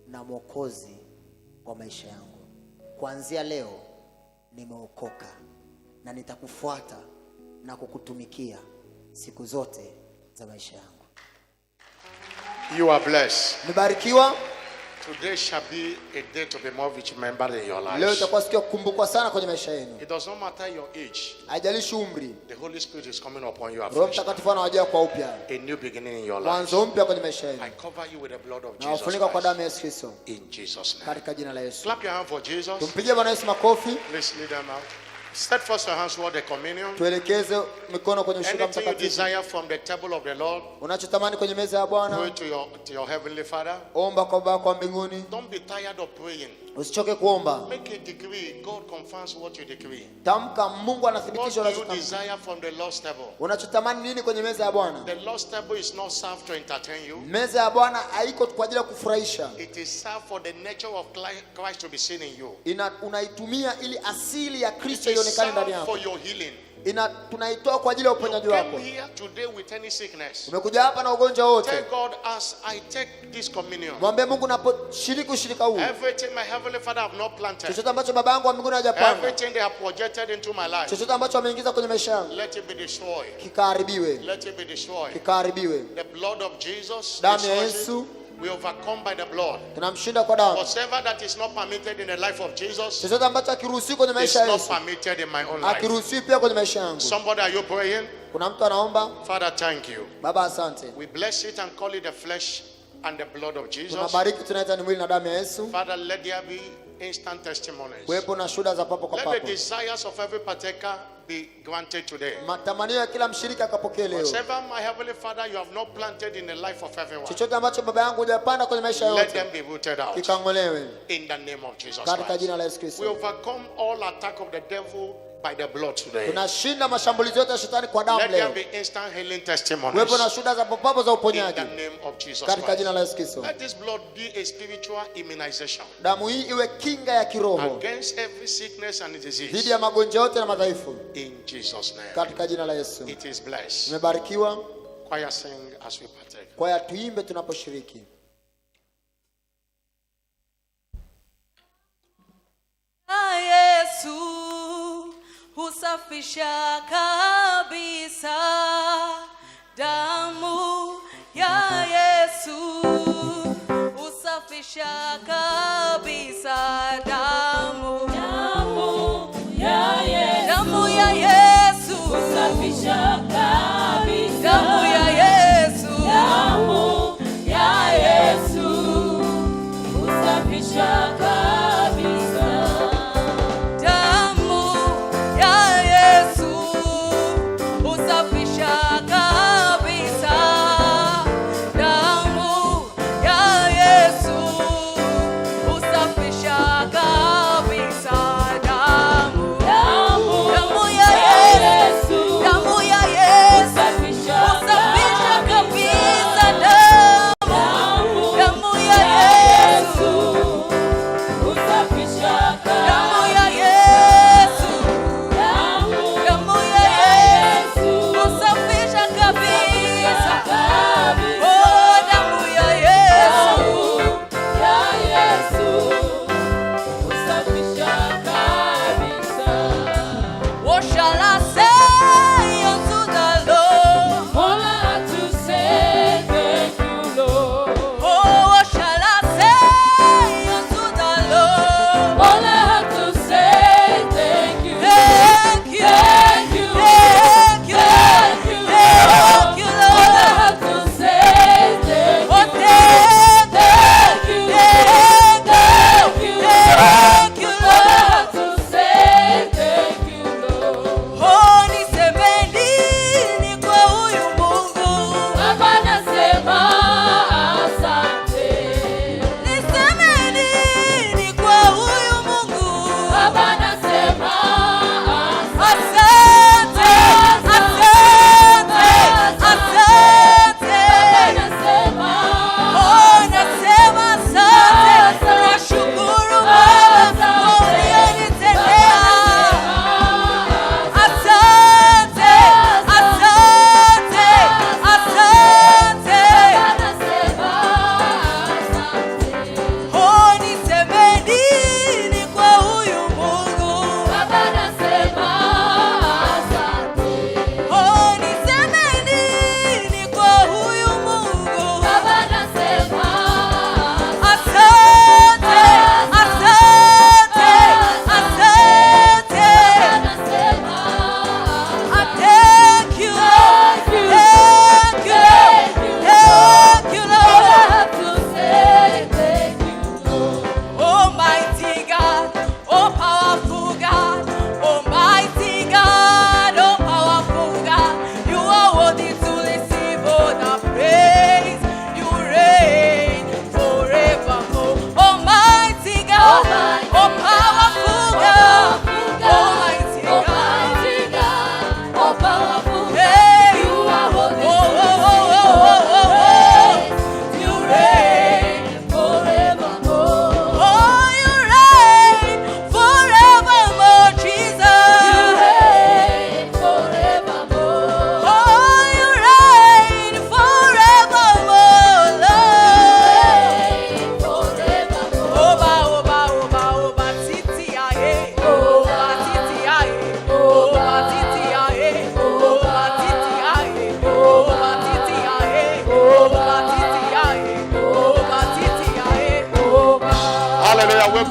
na Mwokozi wa maisha yangu. Kuanzia leo nimeokoka na nitakufuata na kukutumikia siku zote za maisha yangu. You are blessed. Mbarikiwa. Today shall be a day to be more remembered in your life. Leo itakuwa siku ya kukumbukwa sana kwenye maisha yenu. It does not matter your age. Haijalishi umri. The Holy Spirit is coming upon you afresh. Roho Mtakatifu anawajia kwa upya. A new beginning in your life. Mwanzo mpya kwenye maisha yenu. I cover you with the blood of Jesus. Na ufunika kwa damu ya Yesu Kristo. In Jesus name. Katika jina la Yesu. Clap your hand for Jesus. Tumpigie Bwana Yesu makofi. Please lead them out. Stretch forth your hands toward the communion. Tuelekeze mikono kwenye ushirika mtakatifu. Anything you desire from the table of the Lord. Unachotamani kwenye meza ya Bwana. Pray to your heavenly Father. Omba kwa Baba kwa mbinguni. Don't be tired of praying. Usichoke kuomba. Make a decree. God confirms what you decree. Tamka, Mungu anathibitisha unachotamani. What do you desire from the Lord's table? Unachotamani nini kwenye meza ya Bwana? The Lord's table is not served to entertain you. Meza ya Bwana haiko kwa ajili ya kufurahisha. It is served for the nature of Christ to be seen in you. Unaitumia ili asili ya Kristo ionekane ndani yako. For your healing. Tunaitoa kwa ajili ya uponyaji wako. Come here today with any sickness. Umekuja hapa na ugonjwa wote. Tell God, as I take this communion. Mwambie Mungu naposhiriki ushirika huu. Everything my heavenly Father have not planted. Chochote ambacho baba yangu wa mbinguni hajapanda. Everything they have projected into my life. Chochote ambacho ameingiza kwenye maisha yangu. Let it be destroyed. Kikaharibiwe. Let it be destroyed. Kikaharibiwe. The blood of Jesus. Damu ya Yesu. We overcome by the blood. Tunamshinda kwa damu. Whatever that is not permitted in the life of Jesus. Chochote ambacho hakiruhusiwi kwenye maisha ya Yesu. It's not permitted in my own life. Hakiruhusiwi pia kwenye maisha yangu. Somebody, are you praying? Kuna mtu anaomba? Father, thank you. Baba, asante. We bless it and call it the flesh and the blood of Jesus. Tunabariki, tunaita ni mwili na damu ya Yesu. Father, let there be instant testimonies. Kuwepo na shuhuda za papo kwa papo. Let the desires of every partaker be granted today. Matamanio ya kila mshirika akapokee leo. Whatever my heavenly Father you have not planted in the life of everyone. Chochote ambacho baba yangu hujapanda kwenye maisha yote. Let them be rooted out. Kikang'olewe. In the name of Jesus Christ. Katika jina la Yesu Kristo. We overcome all attack of the devil by the blood today. Tunashinda mashambulizi yote ya shetani kwa damu leo. Let there be instant healing testimonies. Wepo na shuhuda za papo za uponyaji. In the name of Jesus katika jina la Yesu Kristo. Let this blood be a spiritual immunization. Damu hii iwe kinga ya kiroho. Against every sickness and disease. Dhidi ya magonjwa yote na madhaifu. In Jesus name. Katika jina la Yesu. It is blessed. Umebarikiwa. Choir sing as we partake. Kwaya tuimbe tunaposhiriki. Yesu husafisha kabisa, damu ya Yesu husafisha kabisa, damu ya Yesu husafisha kabisa, damu ya Yesu husafisha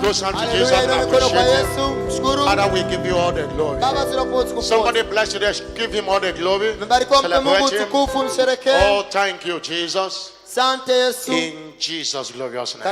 those hands to Jesus and appreciate Him. Father, we give you all the glory. Somebody bless you there. Give Him all the glory. Celebrate Him. Oh, thank you, Jesus. In Jesus' glorious name.